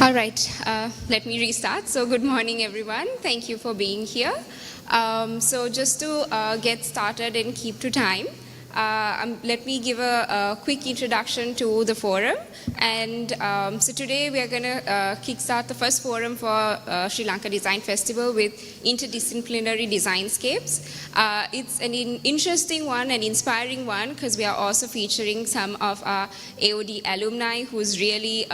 All right, let me restart. So good morning, everyone. Thank you for being here. So just to get started and keep to time, let me give a quick introduction to the forum. And so today we are going to kickstart the first forum for Sri Lanka Design Festival with Interdisciplinary Designscapes. It's an interesting one, an inspiring one, because we are also featuring some of our AOD alumni who's really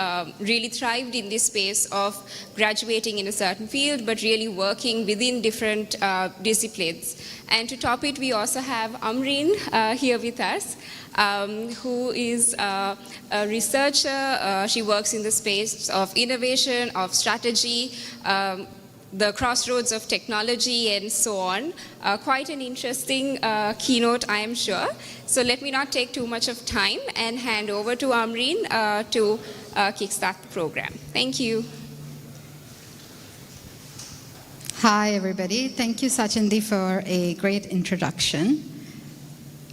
thrived in this space of graduating in a certain field, but really working within different disciplines. And to top it, we also have Amreen here with us, who is a researcher. She works in the space of innovation, of strategy, the crossroads of technology, and so on. Quite an interesting keynote, I am sure. So let me not take too much of time and hand over to Amreen to kickstart the program. Thank you. Hi, everybody. Thank you, Sachindi, for a great introduction.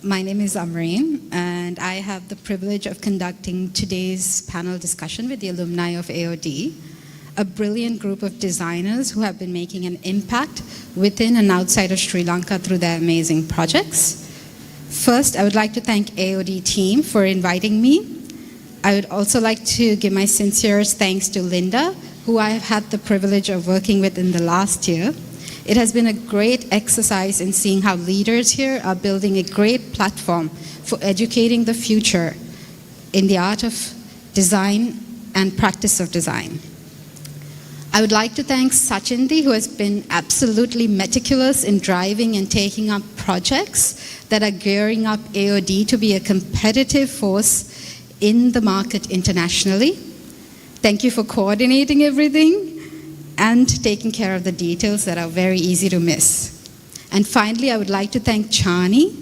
My name is Amreen, and I have the privilege of conducting today's panel discussion with the alumni of AOD, a brilliant group of designers who have been making an impact within and outside of Sri Lanka through their amazing projects. First, I would like to thank AOD team for inviting me. I would also like to give my sincerest thanks to Linda, who I have had the privilege of working with in the last year. It has been a great exercise in seeing how leaders here are building a great platform for educating the future in the art of design and practice of design. I would like to thank Sachindi, who has been absolutely meticulous in driving and taking up projects that are gearing up AOD to be a competitive force in the market internationally. Thank you for coordinating everything and taking care of the details that are very easy to miss. And finally, I would like to thank Chani,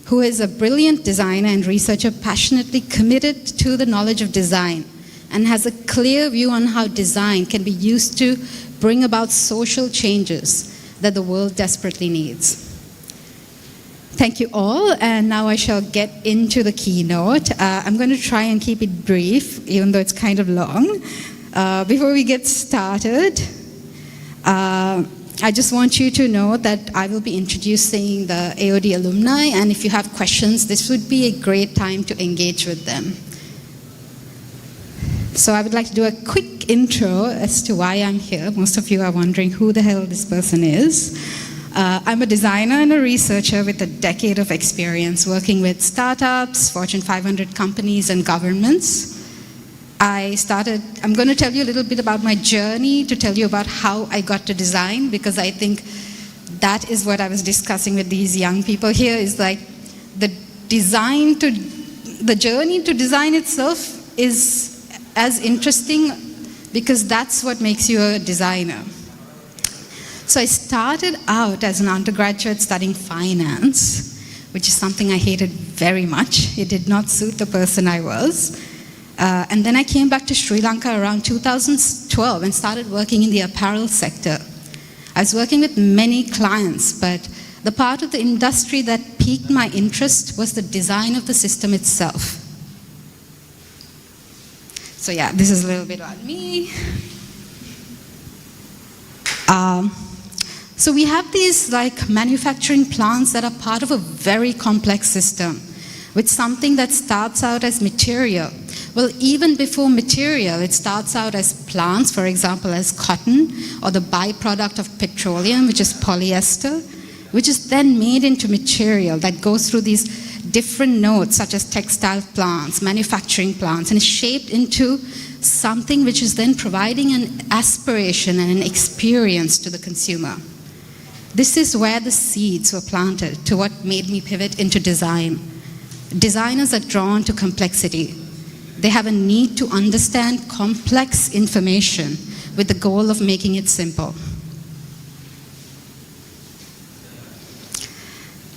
who is a brilliant designer and researcher passionately committed to the knowledge of design and has a clear view on how design can be used to bring about social changes that the world desperately needs. Thank you all, and now I shall get into the keynote. I'm going to try and keep it brief, even though it's kind of long. Before we get started, I just want you to know that I will be introducing the AOD alumni, and if you have questions, this would be a great time to engage with them. So I would like to do a quick intro as to why I'm here. Most of you are wondering who the hell this person is. I'm a designer and a researcher with a decade of experience working with startups, Fortune 500 companies, and governments. I'm going to tell you a little bit about my journey to tell you about how I got to design, because I think that is what I was discussing with these young people here, is like the journey to design itself is as interesting because that's what makes you a designer. So I started out as an undergraduate studying finance, which is something I hated very much. It did not suit the person I was. And then I came back to Sri Lanka around 2012 and started working in the apparel sector. I was working with many clients, but the part of the industry that piqued my interest was the design of the system itself. So yeah, this is a little bit about me. So we have these like manufacturing plants that are part of a very complex system with something that starts out as material. Well, even before material, it starts out as plants, for example, as cotton, or the byproduct of petroleum, which is polyester, which is then made into material that goes through these different nodes, such as textile plants, manufacturing plants, and is shaped into something which is then providing an aspiration and an experience to the consumer. This is where the seeds were planted to what made me pivot into design. Designers are drawn to complexity. They have a need to understand complex information with the goal of making it simple.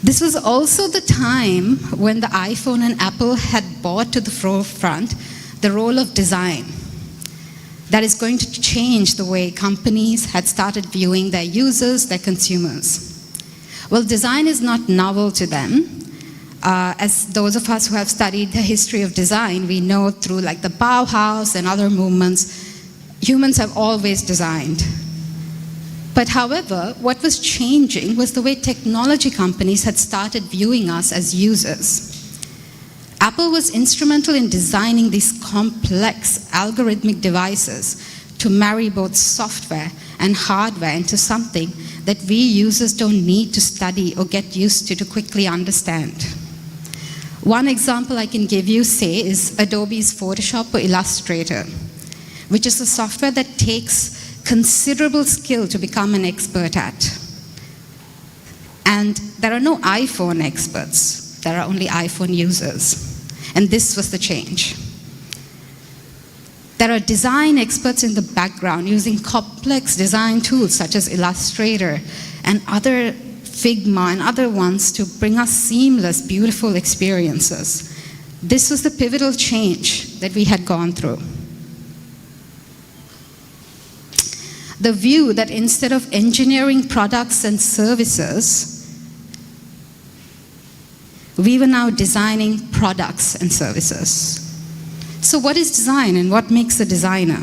This was also the time when the iPhone and Apple had brought to the forefront the role of design. That is going to change the way companies had started viewing their users, their consumers. Well, design is not novel to them. As those of us who have studied the history of design, we know through like the Bauhaus and other movements, Humans have always designed. But however, what was changing was the way technology companies had started viewing us as users. Apple was instrumental in designing these complex algorithmic devices to marry both software and hardware into something that we users don't need to study or get used to quickly understand. One example I can give you, say, is Adobe's Photoshop or Illustrator, which is a software that takes considerable skill to become an expert at. And there are no iPhone experts, there are only iPhone users. And this was the change. There are design experts in the background using complex design tools such as Illustrator and other Figma and other ones to bring us seamless, beautiful experiences. This was the pivotal change that we had gone through. The view that instead of engineering products and services, we were now designing products and services. So what is design and what makes a designer?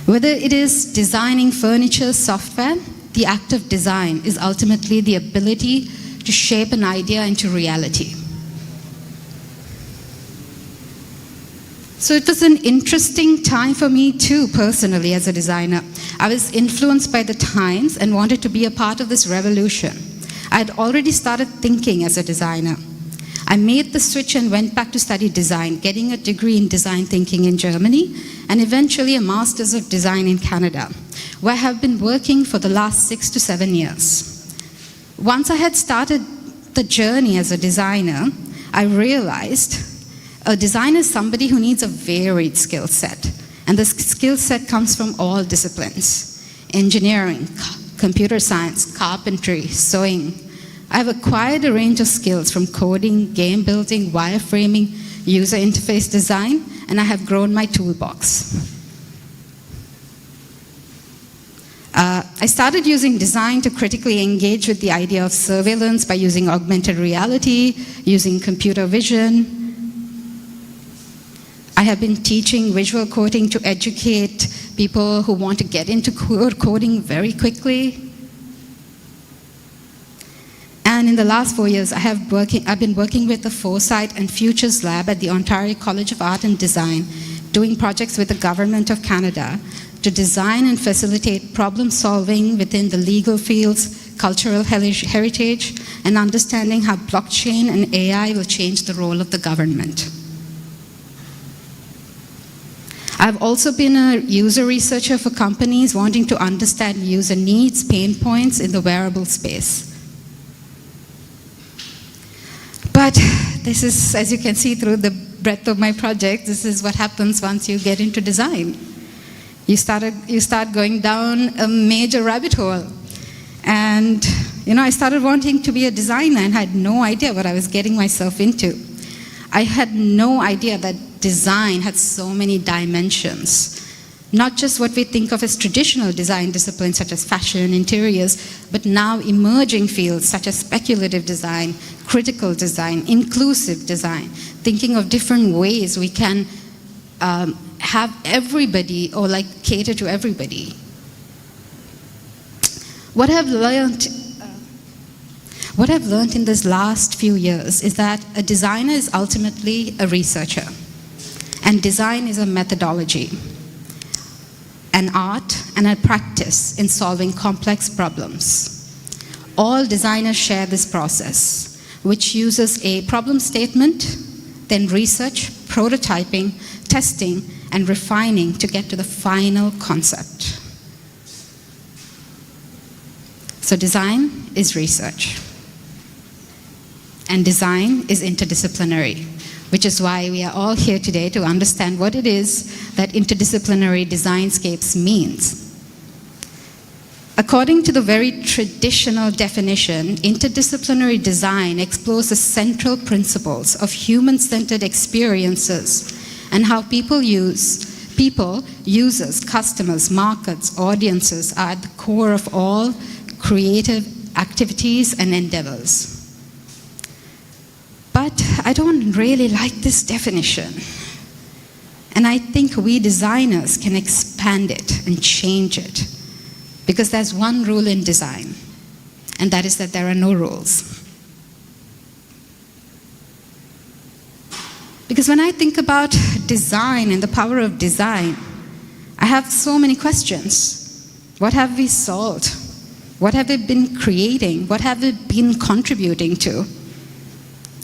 Whether it is designing furniture, software, the act of design is ultimately the ability to shape an idea into reality. So it was an interesting time for me too, personally, as a designer. I was influenced by the times and wanted to be a part of this revolution. I had already started thinking as a designer. I made the switch and went back to study design, getting a degree in design thinking in Germany, and eventually a master's of design in Canada, where I have been working for the last 6 to 7 years. Once I had started the journey as a designer, I realized a designer is somebody who needs a varied skill set, and the skill set comes from all disciplines: engineering, computer science, carpentry, sewing. I have acquired a range of skills from coding, game building, wireframing, user interface design, and I have grown my toolbox. I started using design to critically engage with the idea of surveillance by using augmented reality, using computer vision. I have been teaching visual coding to educate people who want to get into coding very quickly. And in the last 4 years, I've been working with the Foresight and Futures Lab at the Ontario College of Art and Design, doing projects with the Government of Canada to design and facilitate problem solving within the legal fields, cultural heritage, and understanding how blockchain and AI will change the role of the government. I've also been a user researcher for companies wanting to understand user needs, pain points in the wearable space. But this is, as you can see through the breadth of my project, this is what happens once you get into design. You start going down a major rabbit hole. And I started wanting to be a designer and had no idea what I was getting myself into. I had no idea that design had so many dimensions. Not just what we think of as traditional design disciplines such as fashion, interiors, but now emerging fields such as speculative design, critical design, inclusive design, thinking of different ways we can have everybody or cater to everybody. What I've learned in this last few years is that a designer is ultimately a researcher, and design is a methodology, an art, and a practice in solving complex problems. All designers share this process, which uses a problem statement, then research, prototyping, testing, and refining to get to the final concept. So design is research. And design is interdisciplinary, which is why we are all here today to understand what it is that interdisciplinary Designscapes means. According to the very traditional definition, interdisciplinary design explores the central principles of human-centered experiences and how people, users, customers, markets, audiences are at the core of all creative activities and endeavors. But I don't really like this definition. And I think we designers can expand it and change it. Because there's one rule in design, and that is that there are no rules. Because when I think about design and the power of design, I have so many questions. What have we solved? What have we been creating? What have we been contributing to?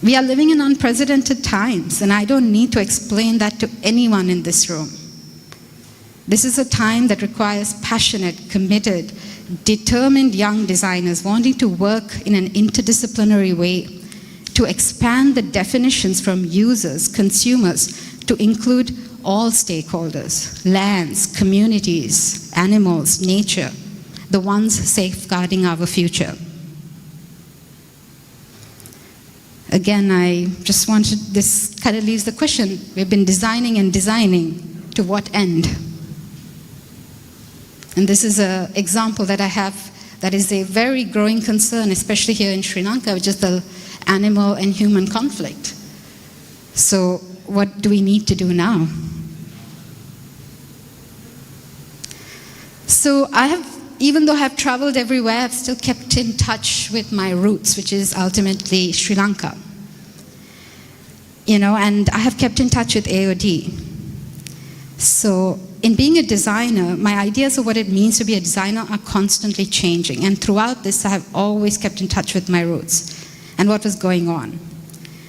We are living in unprecedented times, and I don't need to explain that to anyone in this room. This is a time that requires passionate, committed, determined young designers wanting to work in an interdisciplinary way to expand the definitions from users, consumers, to include all stakeholders, lands, communities, animals, nature, the ones safeguarding our future. Again, I just wanted, this kind of leaves the question, we've been designing and designing, to what end? And this is an example that I have that is a very growing concern, especially here in Sri Lanka, which is the animal and human conflict. So what do we need to do now? So even though I've traveled everywhere, I've still kept in touch with my roots, which is ultimately Sri Lanka. And I have kept in touch with AOD. So in being a designer, my ideas of what it means to be a designer are constantly changing. And throughout this, I have always kept in touch with my roots and what was going on.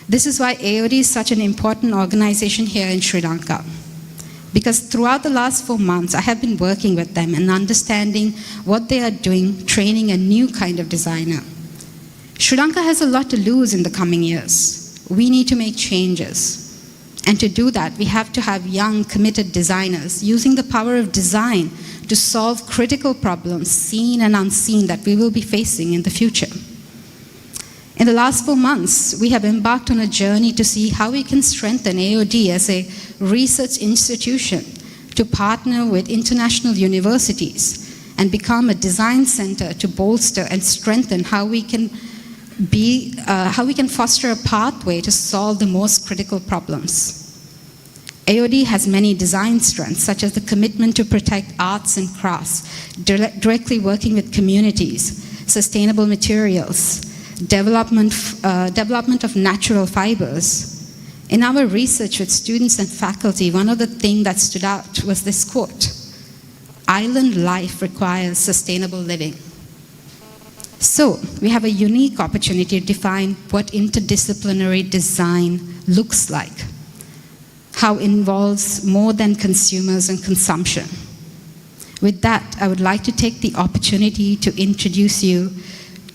This is why AOD is such an important organization here in Sri Lanka. Because throughout the last 4 months, I have been working with them and understanding what they are doing, training a new kind of designer. Sri Lanka has a lot to lose in the coming years. We need to make changes. And to do that, we have to have young, committed designers using the power of design to solve critical problems, seen and unseen, that we will be facing in the future. In the last 4 months, we have embarked on a journey to see how we can strengthen AOD as a research institution to partner with international universities and become a design center to bolster and strengthen how we can foster a pathway to solve the most critical problems. AOD has many design strengths, such as the commitment to protect arts and crafts, directly working with communities, sustainable materials, development of natural fibers. In our research with students and faculty, one of the things that stood out was this quote: "Island life requires sustainable living." So we have a unique opportunity to define what interdisciplinary design looks like, how it involves more than consumers and consumption. With that, I would like to take the opportunity to introduce you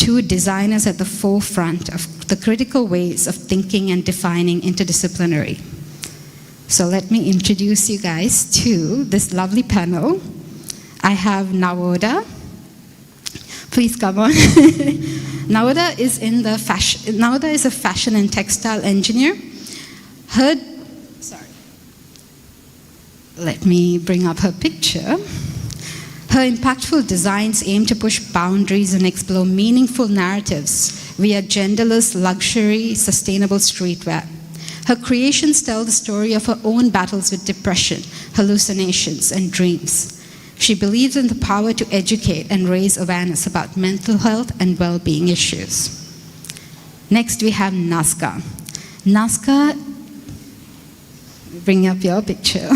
to designers at the forefront of the critical ways of thinking and defining interdisciplinary. So let me introduce you guys to this lovely panel. I have Nawoda. Please come on. Nawoda is a fashion and textile engineer. Let me bring up her picture. Her impactful designs aim to push boundaries and explore meaningful narratives via genderless, luxury, sustainable streetwear. Her creations tell the story of her own battles with depression, hallucinations, and dreams. She believes in the power to educate and raise awareness about mental health and well-being issues. Next, we have Nazca. Nazca, bring up your picture.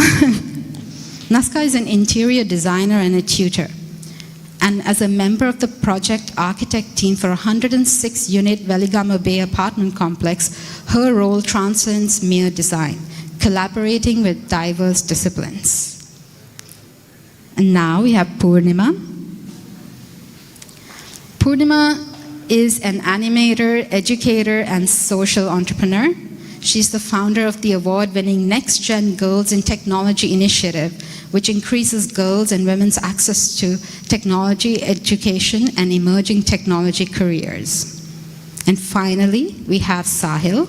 Nazca is an interior designer and a tutor. And as a member of the project architect team for a 106-unit Veligama Bay apartment complex, her role transcends mere design, collaborating with diverse disciplines. And now we have Purnima. Purnima is an animator, educator, and social entrepreneur. She's the founder of the award-winning Next Gen Girls in Technology initiative, which increases girls' and women's access to technology, education, and emerging technology careers. And finally, we have Sahil.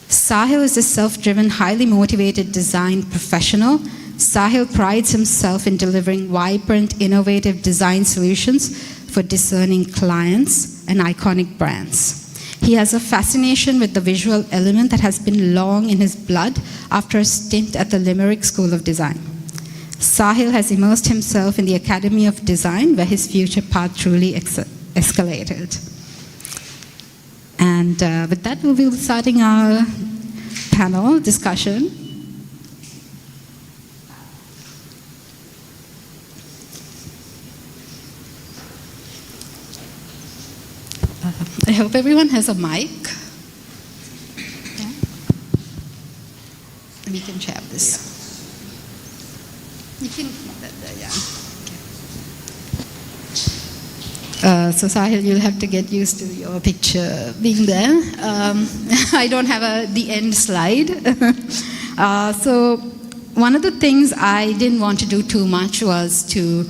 Sahil is a self-driven, highly motivated design professional. Sahil prides himself in delivering vibrant, innovative design solutions for discerning clients and iconic brands. He has a fascination with the visual element that has been long in his blood after a stint at the Limerick School of Design. Sahil has immersed himself in the Academy of Design, where his future path truly escalated. And with that, we'll be starting our panel discussion. I hope everyone has a mic. Yeah. We can share this. You can, yeah. So Sahil, you'll have to get used to your picture being there. I don't have the end slide. So one of the things I didn't want to do too much was to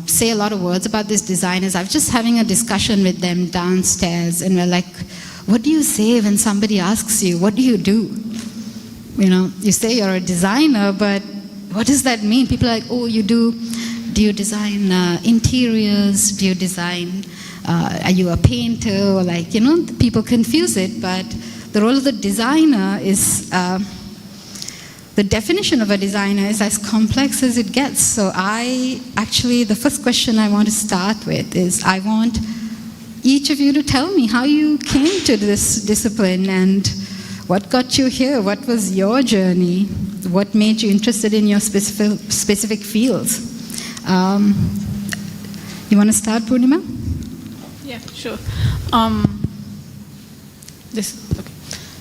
say a lot of words about these designers. I was just having a discussion with them downstairs, and we're like, what do you say when somebody asks you, what do you do? You know, you say you're a designer, but what does that mean? People are like, oh, do you design interiors? Do you design, are you a painter? Or like, you know, people confuse it, but the role of the designer is, the definition of a designer is as complex as it gets. So the first question I want to start with is, I want each of you to tell me how you came to this discipline and what got you here. What was your journey? What made you interested in your specific fields? You want to start, Purnima? Yeah, sure. Okay.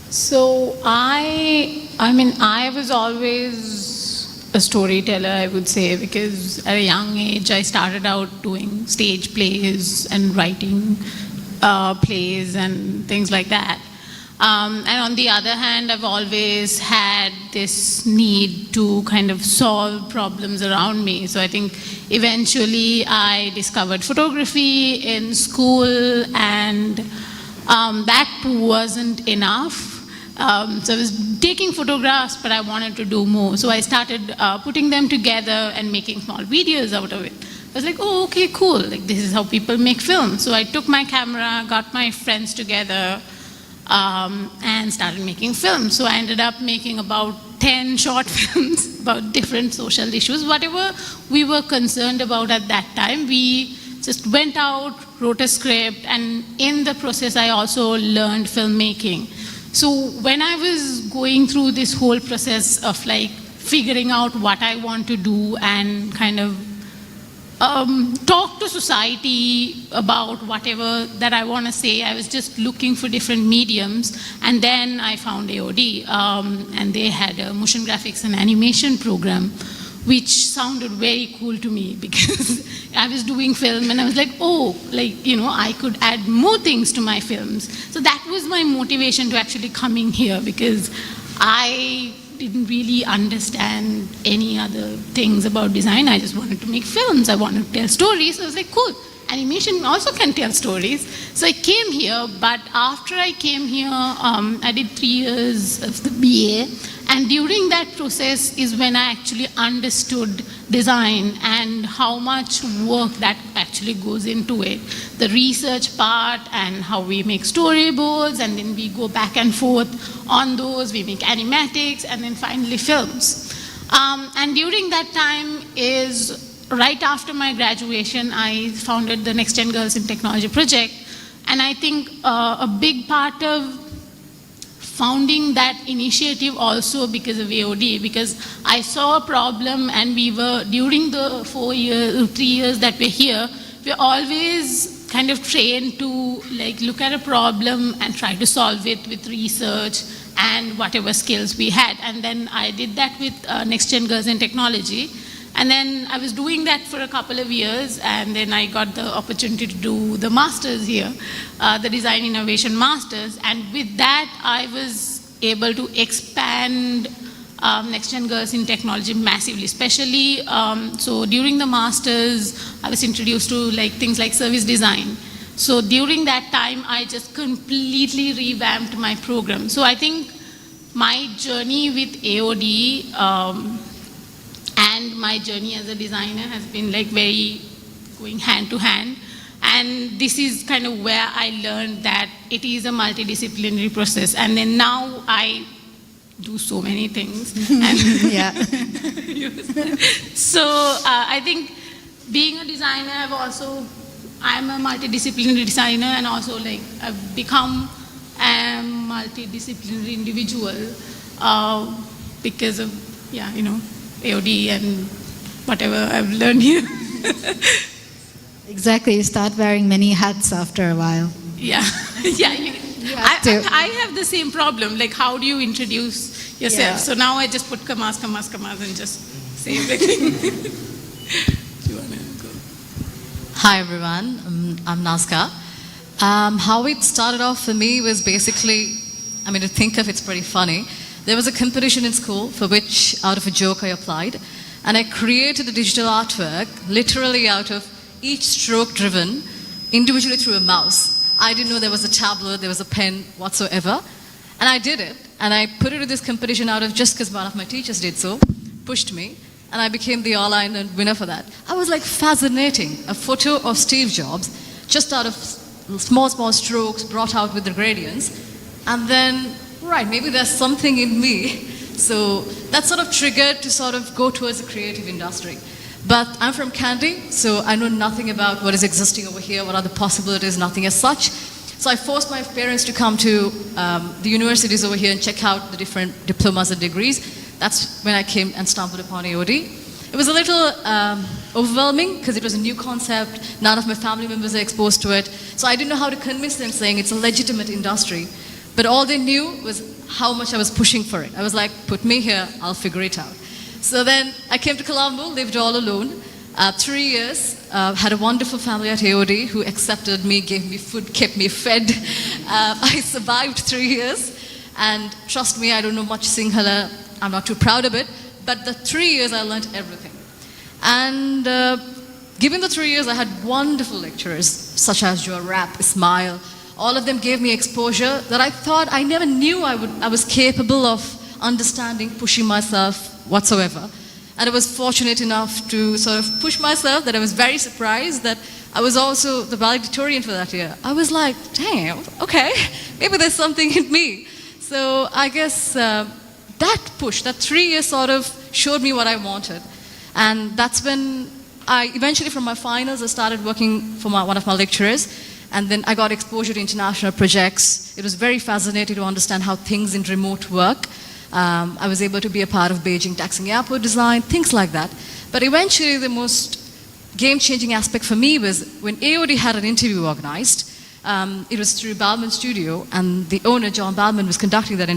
So I was always a storyteller, I would say, because at a young age I started out doing stage plays and writing plays and things like that. And on the other hand, I've always had this need to kind of solve problems around me. So I think eventually I discovered photography in school, and that wasn't enough. So I was taking photographs, but I wanted to do more. So I started putting them together and making small videos out of it. I was like, oh, okay, cool. Like, this is how people make films. So I took my camera, got my friends together, and started making films. So I ended up making about 10 short films about different social issues. Whatever we were concerned about at that time, we just went out, wrote a script, and in the process I also learned filmmaking. So when I was going through this whole process of like figuring out what I want to do and kind of talk to society about whatever that I want to say, I was just looking for different mediums, and then I found AOD, and they had a motion graphics and animation program, which sounded very cool to me because I was doing film and I was like, oh, like, you know, I could add more things to my films. So that was my motivation to actually coming here, because I didn't really understand any other things about design. I just wanted to make films. I wanted to tell stories. So I was like, cool, animation also can tell stories. So I came here, but after I came here, I did 3 years of the BA. And during that process is when I actually understood design and how much work that actually goes into it. The research part and how we make storyboards, and then we go back and forth on those, we make animatics, and then finally films. And during that time is right after my graduation, I founded the Next Gen Girls in Technology project. And I think a big part of founding that initiative also because of AOD, because I saw a problem, and we were, during the 3 years that we're here, we're always kind of trained to like look at a problem and try to solve it with research and whatever skills we had. And then I did that with Next Gen Girls in Technology. And then I was doing that for a couple of years, and then I got the opportunity to do the masters here, the Design Innovation Masters. And with that, I was able to expand Next Gen Girls in Technology massively, especially, so during the masters, I was introduced to like things like service design. So during that time, I just completely revamped my program. So I think my journey with AOD, and my journey as a designer has been like very going hand to hand. And this is kind of where I learned that it is a multidisciplinary process. And then now I do so many things. And Yeah. So I think being a designer, I'm a multidisciplinary designer, and also like I've become a multidisciplinary individual because of, AOD and whatever I've learned here. Exactly. You start wearing many hats after a while. Yeah, have to. I have the same problem. Like, how do you introduce yourself? Yeah. So now I just put commas, and just say everything. Do you want to go? Hi everyone, I'm Nazka. How it started off for me was basically, to think of it's pretty funny. There was a competition in school for which, out of a joke, I applied. And I created a digital artwork, literally out of each stroke driven individually through a mouse. I didn't know there was a tablet, there was a pen, whatsoever. And I did it. And I put it in this competition out of just because one of my teachers did so, pushed me. And I became the all-in winner for that. I was like fascinating. A photo of Steve Jobs, just out of small strokes brought out with the gradients. And then, right, maybe there's something in me. So that sort of triggered to sort of go towards the creative industry. But I'm from Kandy, so I know nothing about what is existing over here, what are the possibilities, nothing as such. So I forced my parents to come to the universities over here and check out the different diplomas and degrees. That's when I came and stumbled upon AOD. It was a little overwhelming because it was a new concept. None of my family members are exposed to it. So I didn't know how to convince them, saying it's a legitimate industry. But all they knew was how much I was pushing for it. I was like, put me here, I'll figure it out. So then I came to Colombo, lived all alone. 3 years, had a wonderful family at AOD who accepted me, gave me food, kept me fed. I survived 3 years. And trust me, I don't know much Sinhala. I'm not too proud of it. But the 3 years, I learned everything. And given the 3 years, I had wonderful lecturers, such as Joe Rapp, Ismail. All of them gave me exposure that I thought I never knew I was capable of understanding, pushing myself whatsoever. And I was fortunate enough to sort of push myself that I was very surprised that I was also the valedictorian for that year. I was like, damn, okay, maybe there's something in me. So I guess that push, that 3 years sort of showed me what I wanted. And that's when I eventually, from my finals, I started working for one of my lecturers. And then I got exposure to international projects. It was very fascinating to understand how things in remote work. I was able to be a part of Beijing taxing airport design, things like that. But eventually the most game-changing aspect for me was when AOD had an interview organized. It was through Balmain Studio, and the owner, John Balmain, was conducting that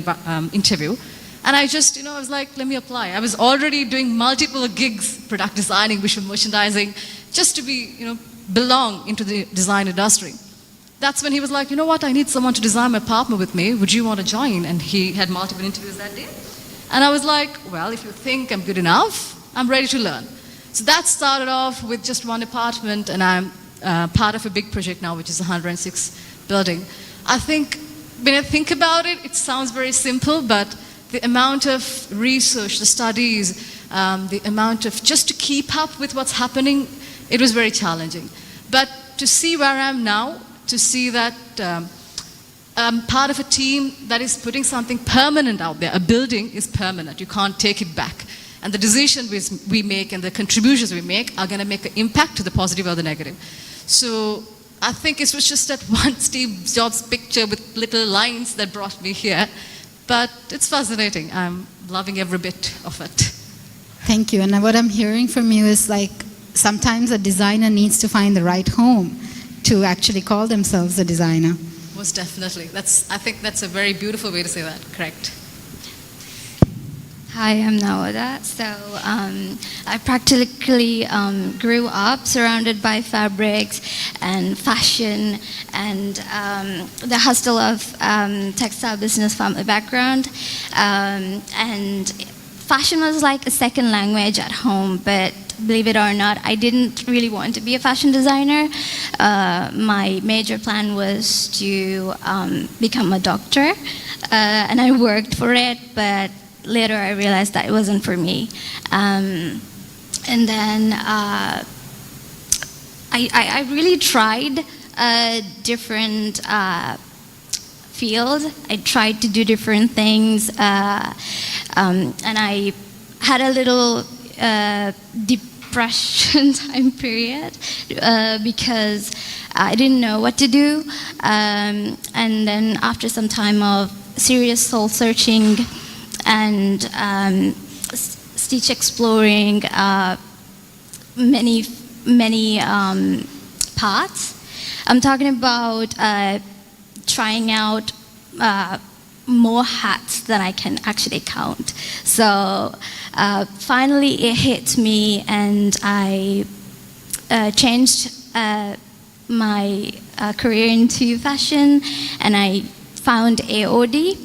interview. And I just, I was like, let me apply. I was already doing multiple gigs, product designing, visual merchandising, just to be, belong into the design industry. That's when he was like, you know what, I need someone to design my apartment with me. Would you want to join? And he had multiple interviews that day. And I was like, well, if you think I'm good enough, I'm ready to learn. So that started off with just one apartment, and I'm part of a big project now, which is a 106 building. I think, when I think about it, it sounds very simple, but the amount of research, the studies, the amount of, just to keep up with what's happening, it was very challenging. But to see where I am now, to see that I'm part of a team that is putting something permanent out there. A building is permanent. You can't take it back. And the decisions we make and the contributions we make are going to make an impact to the positive or the negative. So I think it was just that one Steve Jobs picture with little lines that brought me here. But it's fascinating. I'm loving every bit of it. Thank you. And what I'm hearing from you is like sometimes a designer needs to find the right home to actually call themselves a designer. Most definitely. I think that's a very beautiful way to say that. Correct. Hi, I'm Nawada. So I practically grew up surrounded by fabrics and fashion and the hustle of textile business family background. And fashion was like a second language at home, but believe it or not, I didn't really want to be a fashion designer. My major plan was to become a doctor, and I worked for it, but later I realized that it wasn't for me. And then I really tried different field. I tried to do different things, and I had a little depression time period because I didn't know what to do. And then after some time of serious soul searching and stitch exploring many paths, I'm talking about trying out more hats than I can actually count. So finally it hit me, and I changed my career into fashion, and I found AOD,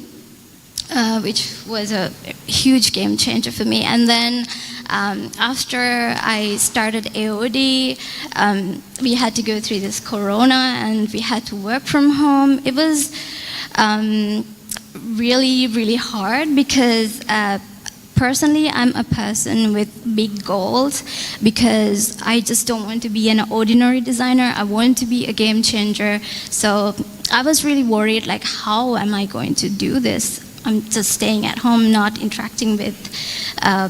which was a huge game changer for me. And then after I started AOD, we had to go through this corona, and we had to work from home. It was really, really hard because personally, I'm a person with big goals because I just don't want to be an ordinary designer. I want to be a game changer. So I was really worried, like, how am I going to do this? I'm just staying at home, not interacting with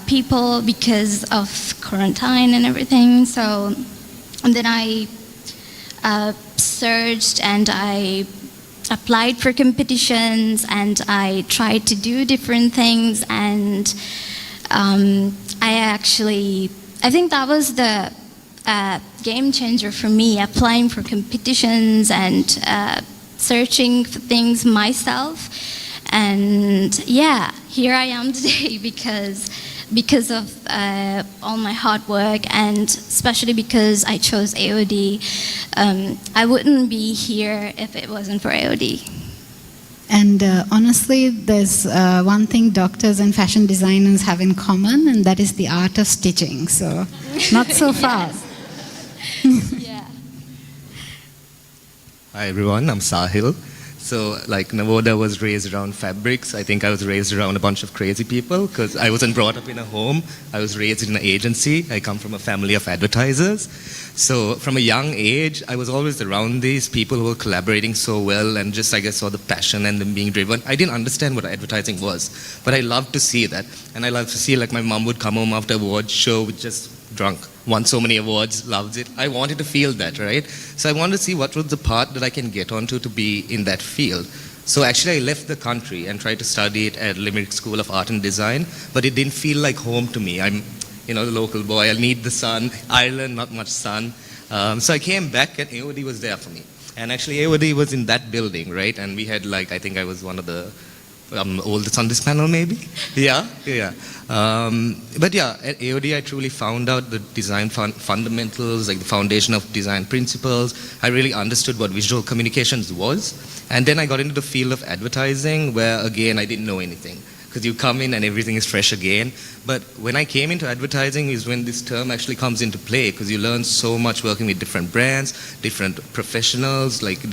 people because of quarantine and everything. So, and then I searched and I applied for competitions, and I tried to do different things, and I think that was the game changer for me, applying for competitions and searching for things myself. And yeah, here I am today because of all my hard work, and especially because I chose AOD. I wouldn't be here if it wasn't for AOD. And honestly, there's one thing doctors and fashion designers have in common, and that is the art of stitching. So, not so fast. Yeah. Hi everyone, I'm Sahil. So like Navoda was raised around fabrics. I think I was raised around a bunch of crazy people because I wasn't brought up in a home. I was raised in an agency. I come from a family of advertisers. So from a young age, I was always around these people who were collaborating so well, and just, I guess, saw the passion and them being driven. I didn't understand what advertising was, but I loved to see that. And I loved to see, like, my mom would come home after a award show with just drunk, won so many awards, loved it. I wanted to feel that, right? So I wanted to see what was the path that I can get onto to be in that field. So actually I left the country and tried to study it at Limerick School of Art and Design, but it didn't feel like home to me. I'm, the local boy, I need the sun. Ireland, not much sun. So I came back and AOD was there for me. And actually AOD was in that building, right? And we had, like, I think I was one of the oldest on this panel, maybe? Yeah. But yeah, at AOD I truly found out the design fundamentals, like the foundation of design principles. I really understood what visual communications was. And then I got into the field of advertising, where again I didn't know anything, because you come in and everything is fresh again. But when I came into advertising is when this term actually comes into play, because you learn so much working with different brands, different professionals. Like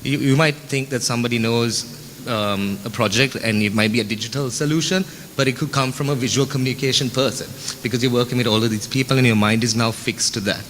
you might think that somebody knows a project and it might be a digital solution, but it could come from a visual communication person, because you're working with all of these people and your mind is now fixed to that.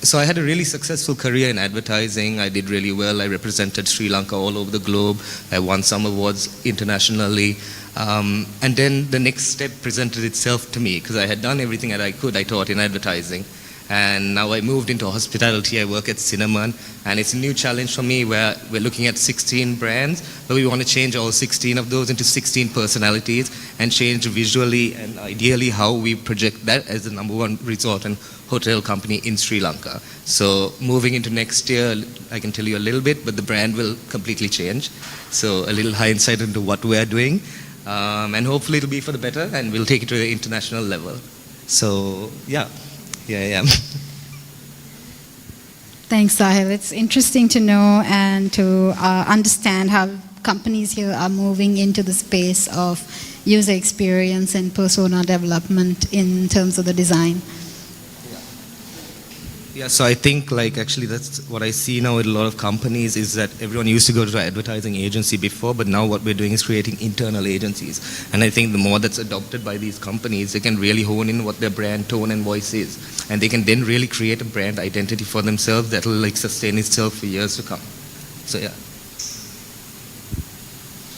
So I had a really successful career in advertising. I did really well. I represented Sri Lanka all over the globe. I won some awards internationally. And then the next step presented itself to me, because I had done everything that I could. I taught in advertising. And now I moved into hospitality. I work at Cinnamon, and it's a new challenge for me where we're looking at 16 brands, but we want to change all 16 of those into 16 personalities and change visually and ideally how we project that as the #1 resort and hotel company in Sri Lanka. So moving into next year, I can tell you a little bit, but the brand will completely change. So a little hindsight into what we're doing, and hopefully it'll be for the better, and we'll take it to the international level. So yeah. Here I am. Thanks, Sahil. It's interesting to know and to understand how companies here are moving into the space of user experience and persona development in terms of the design. Yeah, so I think like actually that's what I see now with a lot of companies is that everyone used to go to an advertising agency before, but now what we're doing is creating internal agencies. And I think the more that's adopted by these companies, they can really hone in what their brand tone and voice is. And they can then really create a brand identity for themselves that'll like sustain itself for years to come. So yeah.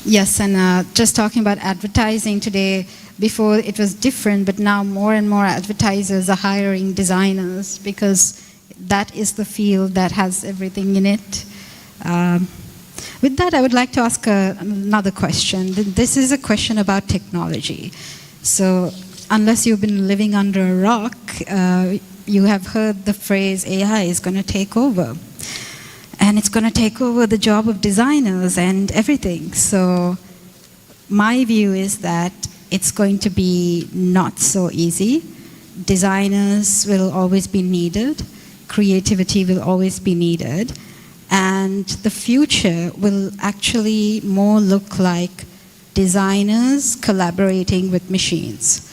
Yes, and just talking about advertising today, before it was different, but now more and more advertisers are hiring designers because that is the field that has everything in it. With that, I would like to ask another question. This is a question about technology. So unless you've been living under a rock, you have heard the phrase AI is going to take over. And it's going to take over the job of designers and everything. So my view is that it's going to be not so easy. Designers will always be needed. Creativity will always be needed. And the future will actually more look like designers collaborating with machines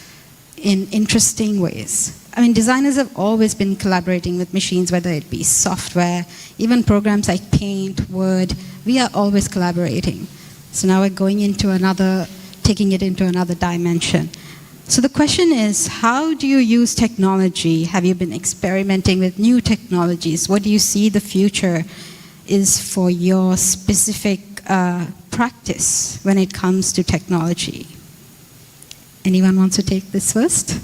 in interesting ways. I mean, designers have always been collaborating with machines, whether it be software, even programs like Paint, Word, we are always collaborating. So now we're going into taking it into another dimension. So the question is, how do you use technology? Have you been experimenting with new technologies? What do you see the future is for your specific practice when it comes to technology? Anyone wants to take this first?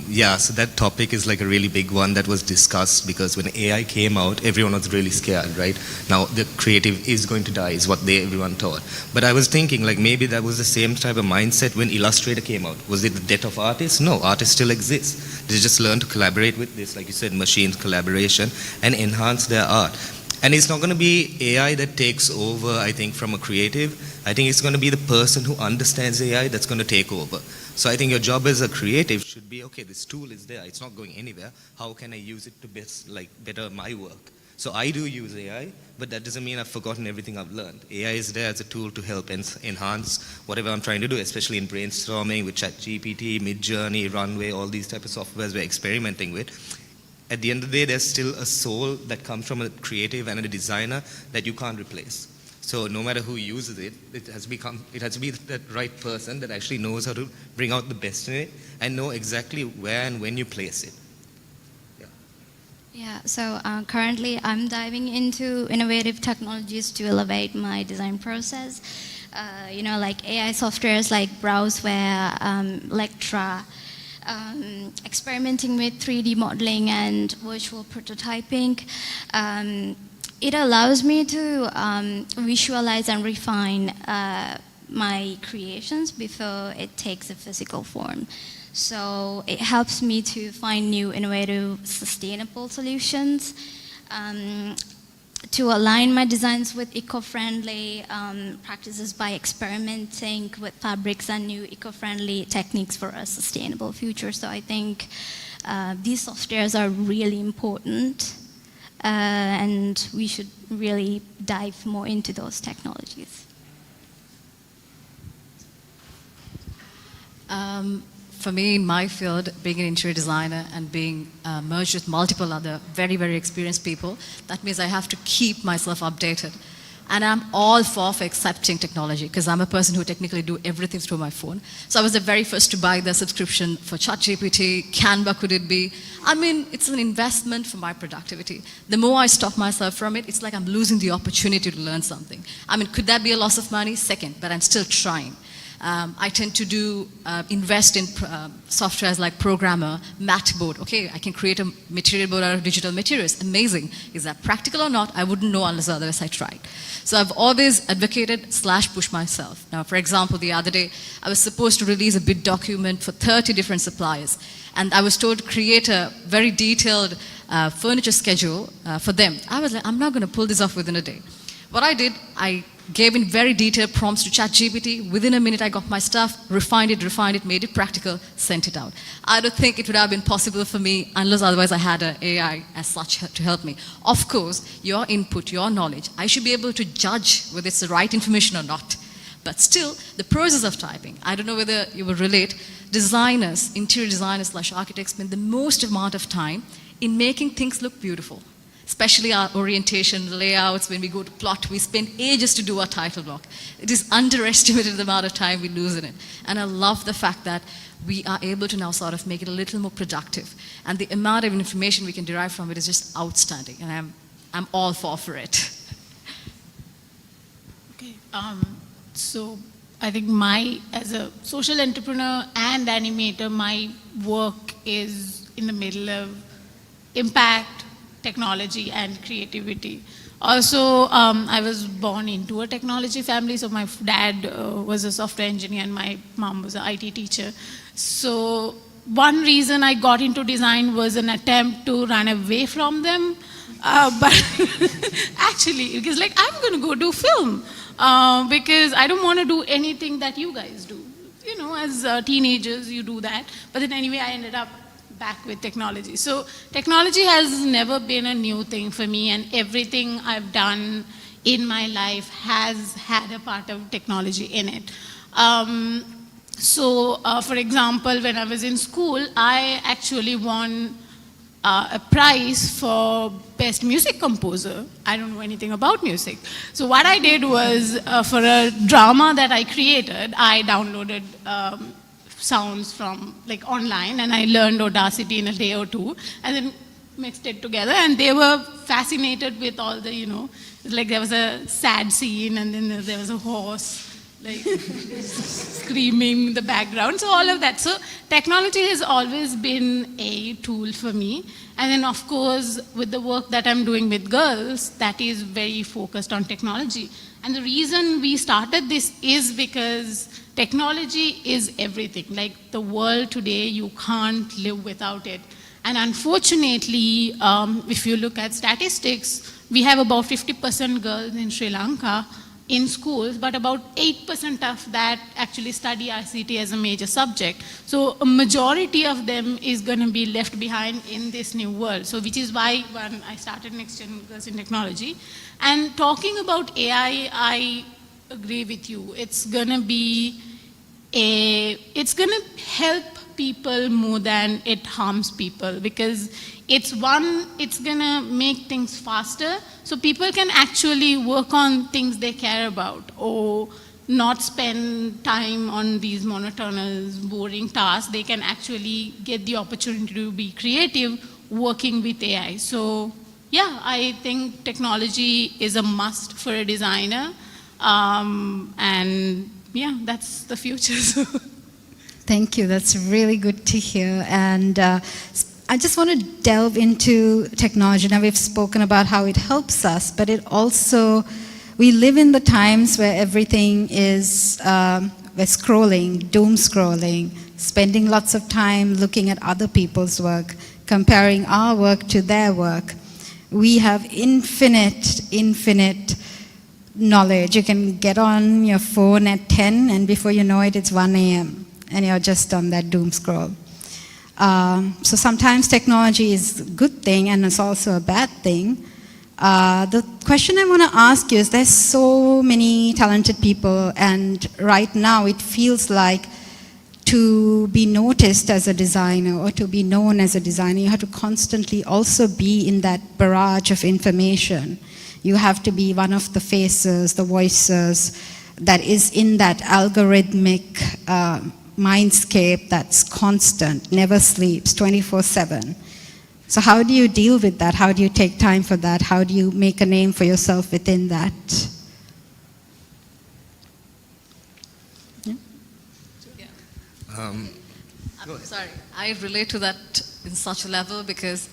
Yeah, so that topic is like a really big one that was discussed because when AI came out, everyone was really scared, right? Now, the creative is going to die is what everyone thought. But I was thinking like maybe that was the same type of mindset when Illustrator came out. Was it the death of artists? No, artists still exist. They just learn to collaborate with this, like you said, machine collaboration and enhance their art. And it's not going to be AI that takes over, I think, from a creative. I think it's going to be the person who understands AI that's going to take over. So I think your job as a creative should be, okay, this tool is there. It's not going anywhere. How can I use it to better my work? So I do use AI, but that doesn't mean I've forgotten everything I've learned. AI is there as a tool to help enhance whatever I'm trying to do, especially in brainstorming with ChatGPT, Midjourney, Runway, all these types of softwares we're experimenting with. At the end of the day, there's still a soul that comes from a creative and a designer that you can't replace. So no matter who uses it, it has to be that right person that actually knows how to bring out the best in it and know exactly where and when you place it. Yeah, so currently I'm diving into innovative technologies to elevate my design process. Like AI softwares like Browseware, Lectra, experimenting with 3D modeling and virtual prototyping. It allows me to visualize and refine my creations before it takes a physical form. So it helps me to find new, innovative, sustainable solutions, to align my designs with eco-friendly practices by experimenting with fabrics and new eco-friendly techniques for a sustainable future. So I think these softwares are really important, and we should really dive more into those technologies. For me, in my field, being an interior designer and being merged with multiple other very, very experienced people, that means I have to keep myself updated. And I'm all for accepting technology because I'm a person who technically do everything through my phone. So I was the very first to buy the subscription for ChatGPT, Canva could it be. I mean, it's an investment for my productivity. The more I stop myself from it, it's like I'm losing the opportunity to learn something. I mean, could that be a loss of money? Second, but I'm still trying. I tend to invest in softwares like Programmer, Matboard. Okay, I can create a material board out of digital materials. Amazing. Is that practical or not? I wouldn't know unless otherwise I tried. So I've always advocated / push myself. Now, for example, the other day, I was supposed to release a bid document for 30 different suppliers. And I was told to create a very detailed furniture schedule for them. I was like, I'm not going to pull this off within a day. What I did, I gave in very detailed prompts to ChatGPT. Within a minute, I got my stuff, refined it, made it practical, sent it out. I don't think it would have been possible for me unless otherwise I had an AI as such to help me. Of course, your input, your knowledge, I should be able to judge whether it's the right information or not. But still, the process of typing, I don't know whether you will relate, designers, interior designers / architects spend the most amount of time in making things look beautiful. Especially our orientation, layouts, when we go to plot, we spend ages to do our title block. It is underestimated the amount of time we lose in it. And I love the fact that we are able to now sort of make it a little more productive. And the amount of information we can derive from it is just outstanding. And I'm all for it. Okay. So I think as a social entrepreneur and animator, my work is in the middle of impact, technology, and creativity. Also, I was born into a technology family, so my dad was a software engineer and my mom was an IT teacher. So one reason I got into design was an attempt to run away from them. But actually, because like, I'm going to go do film because I don't want to do anything that you guys do. You know, as teenagers, you do that. But then anyway, I ended up back with technology. So technology has never been a new thing for me, and everything I've done in my life has had a part of technology in it. For example, when I was in school, I actually won a prize for best music composer. I don't know anything about music. So what I did was, for a drama that I created, I downloaded sounds from like online, and I learned Audacity in a day or two, and then mixed it together, and they were fascinated with all the, you know, like there was a sad scene, and then there was a horse like screaming in the background, so all of that. So technology has always been a tool for me, and then of course with the work that I'm doing with girls, that is very focused on technology. And the reason we started this is because technology is everything. Like the world today, you can't live without it. And unfortunately, if you look at statistics, we have about 50% girls in Sri Lanka in schools, but about 8% of that actually study RCT as a major subject. So a majority of them is going to be left behind in this new world. So which is why when I started Next Gen Girls in Technology. And talking about AI, I agree with you. It's going to help people more than it harms people, because it's going to make things faster, so people can actually work on things they care about or not spend time on these monotonous, boring tasks. They can actually get the opportunity to be creative working with AI. So yeah, I think technology is a must for a designer, and yeah, that's the future. Thank you. That's really good to hear. And I just want to delve into technology. Now, we've spoken about how it helps us, but it also, we live in the times where everything is, we're scrolling, doom scrolling, spending lots of time looking at other people's work, comparing our work to their work. We have infinite knowledge. You can get on your phone at 10, and before you know it, it's 1 a.m., and you're just on that doom scroll. So sometimes technology is a good thing, and it's also a bad thing. The question I want to ask you is, there's so many talented people, and right now it feels like to be noticed as a designer or to be known as a designer, you have to constantly also be in that barrage of information. You have to be one of the faces, the voices that is in that algorithmic mindscape that's constant, never sleeps, 24/7. So how do you deal with that? How do you take time for that? How do you make a name for yourself within that? I'm sorry, I relate to that in such a level because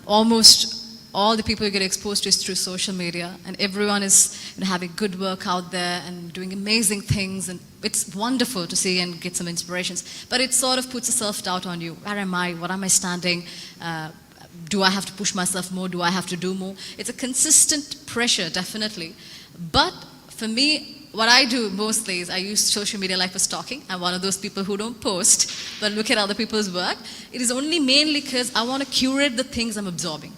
almost all the people you get exposed to is through social media, and everyone is having good work out there and doing amazing things, and it's wonderful to see and get some inspirations. But it sort of puts a self-doubt on you. Where am I? What am I standing? Do I have to push myself more? Do I have to do more? It's a consistent pressure, definitely. But for me, what I do mostly is I use social media like for stalking. I'm one of those people who don't post, but look at other people's work. It is only mainly because I want to curate the things I'm absorbing.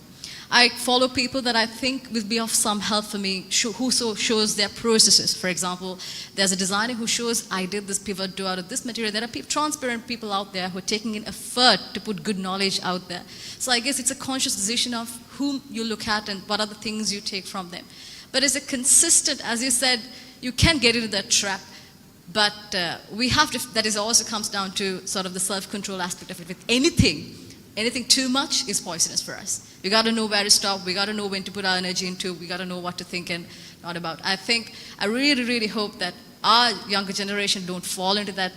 I follow people that I think will be of some help for me, who shows their processes. For example, there's a designer who shows, I did this pivot out of this material. There are transparent people out there who are taking in effort to put good knowledge out there. So I guess it's a conscious decision of whom you look at and what are the things you take from them. But is it consistent? As you said, you can get into that trap. But we have to, that is also comes down to sort of the self-control aspect of it. With anything too much is poisonous for us. We got to know where to stop. We got to know when to put our energy into. We got to know what to think and not about. I really, really hope that our younger generation don't fall into that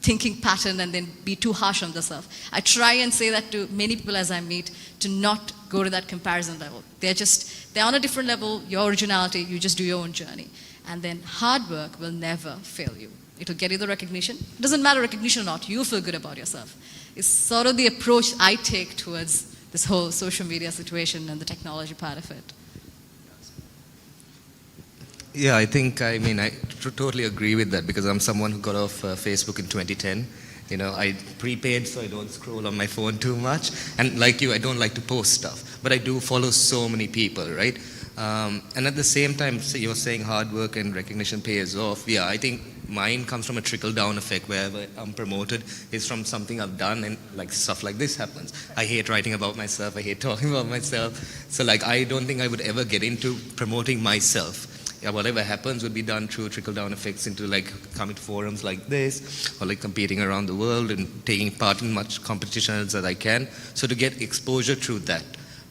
thinking pattern and then be too harsh on themselves. I try and say that to many people as I meet, to not go to that comparison level. They're on a different level, your originality, you just do your own journey. And then hard work will never fail you. It will get you the recognition. It doesn't matter recognition or not, you feel good about yourself. It's sort of the approach I take towards this whole social media situation and the technology part of it. Yeah, I totally agree with that, because I'm someone who got off Facebook in 2010. You know, I prepaid so I don't scroll on my phone too much. And like you, I don't like to post stuff. But I do follow so many people, right? And at the same time, so you're saying hard work and recognition pays off. Yeah, I think mine comes from a trickle-down effect. Wherever I'm promoted is from something I've done, and like stuff like this happens. I hate writing about myself. I hate talking about myself. So like, I don't think I would ever get into promoting myself. Yeah, whatever happens would be done through trickle-down effects into like coming to forums like this, or like competing around the world and taking part in much competitions as I can. So to get exposure through that.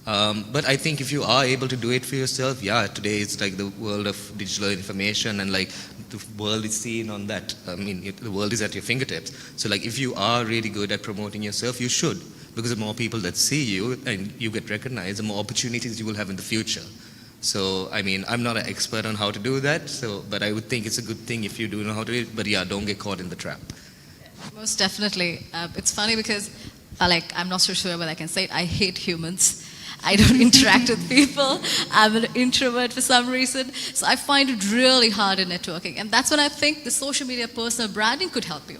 But I think if you are able to do it for yourself, yeah, today it's like the world of digital information, and like the world is seen on that. I mean, the world is at your fingertips. So like, if you are really good at promoting yourself, you should, because the more people that see you and you get recognized, the more opportunities you will have in the future. So, I mean, I'm not an expert on how to do that, but I would think it's a good thing if you do know how to do it, but yeah, don't get caught in the trap. Most definitely. It's funny because, I'm not so sure whether I can say it, I hate humans. I don't interact with people. I'm an introvert for some reason. So I find it really hard in networking. And that's when I think the social media personal branding could help you.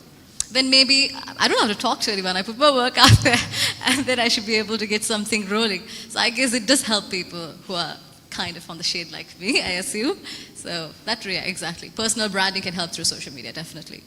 Then maybe, I don't know how to talk to anyone. I put my work out there, and then I should be able to get something rolling. So I guess it does help people who are kind of on the shade like me, I assume. So that, yeah, exactly. Personal branding can help through social media, definitely.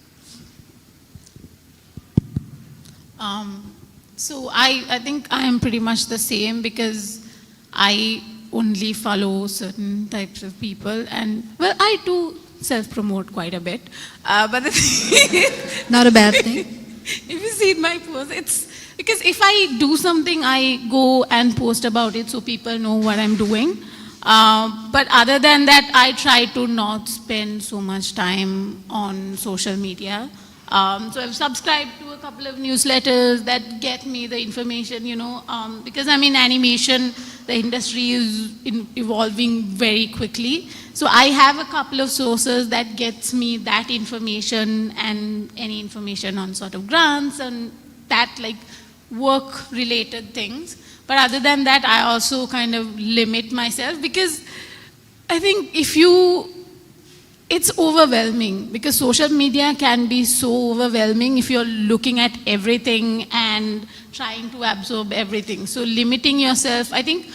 So I think I am pretty much the same, because I only follow certain types of people, and well, I do self-promote quite a bit. But the thing is, Not a bad thing. if you see my posts, it's because if I do something, I go and post about it so people know what I'm doing. But other than that, I try to not spend so much time on social media. So I've subscribed to a couple of newsletters that get me the information, because I'm in animation, the industry is evolving very quickly. So I have a couple of sources that gets me that information and any information on sort of grants and that like work-related things. But other than that, I also kind of limit myself, because I think it's overwhelming, because social media can be so overwhelming if you're looking at everything and trying to absorb everything. So limiting yourself, I think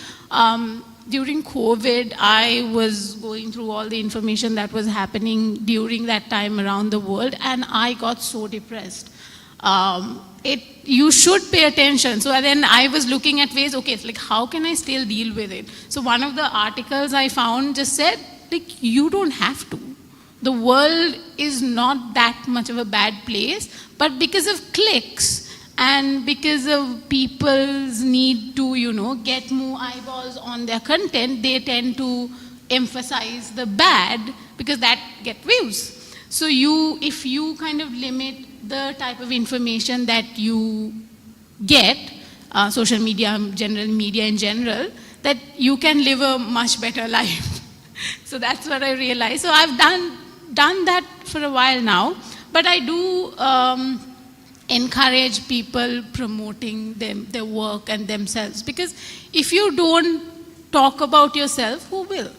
during COVID, I was going through all the information that was happening during that time around the world, and I got so depressed. You should pay attention. So then I was looking at ways, okay, it's like, how can I still deal with it? So one of the articles I found just said, like, you don't have to. The world is not that much of a bad place, but because of clicks and because of people's need to, get more eyeballs on their content, they tend to emphasize the bad because that get views. So if you kind of limit the type of information that you get, social media, general media in general, that you can live a much better life. So that's what I realized. So I've done that for a while now, but I do encourage people promoting their work and themselves, because if you don't talk about yourself, who will,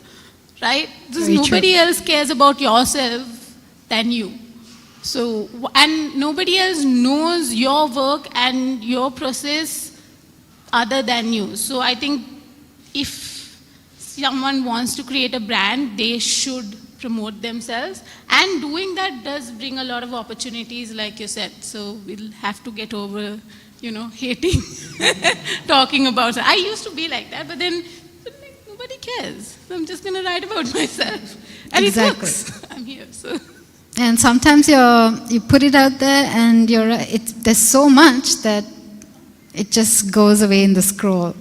right? Because nobody else cares about yourself than you. So, and nobody else knows your work and your process other than you. So I think if someone wants to create a brand, they should promote themselves. And doing that does bring a lot of opportunities, like you said. So we'll have to get over, hating, talking about it. I used to be like that, but then nobody cares. So I'm just going to write about myself. And Exactly. it works. I'm here, so. And sometimes you put it out there and there's so much that it just goes away in the scroll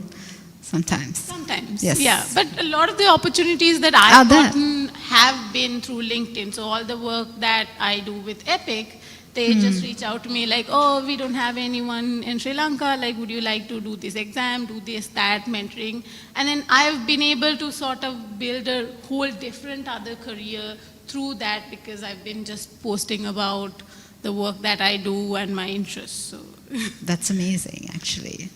sometimes. Sometimes, Yes. yeah. But a lot of the opportunities that Are I've there. gotten have been through LinkedIn. So all the work that I do with Epic, they just reach out to me like, oh, we don't have anyone in Sri Lanka. Like, would you like to do this exam, do this, that, mentoring? And then I've been able to sort of build a whole different other career through that, because I've been just posting about the work that I do and my interests. So. That's amazing, actually.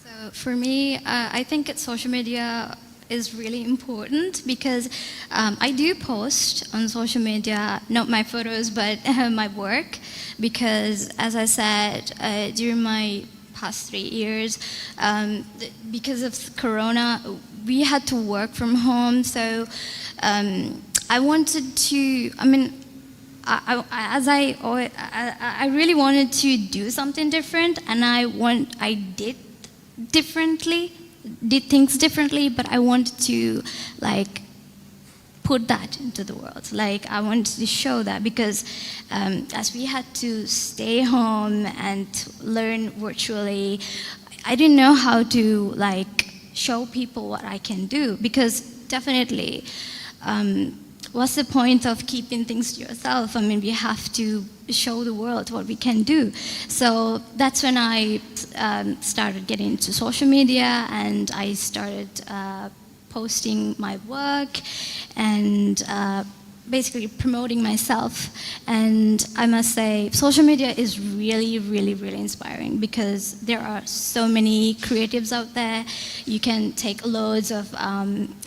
So for me, I think social media is really important because I do post on social media, not my photos, but my work, because as I said, during my past 3 years, because of Corona, we had to work from home, so I wanted to, I really wanted to do something different, and I did things differently, but I wanted to put that into the world. I wanted to show that because as we had to stay home and learn virtually, I didn't know how to show people what I can do, because definitely what's the point of keeping things to yourself? We have to show the world what we can do. So that's when I started getting into social media, and I started posting my work and basically promoting myself. And I must say, social media is really, really, really inspiring, because there are so many creatives out there. You can take loads of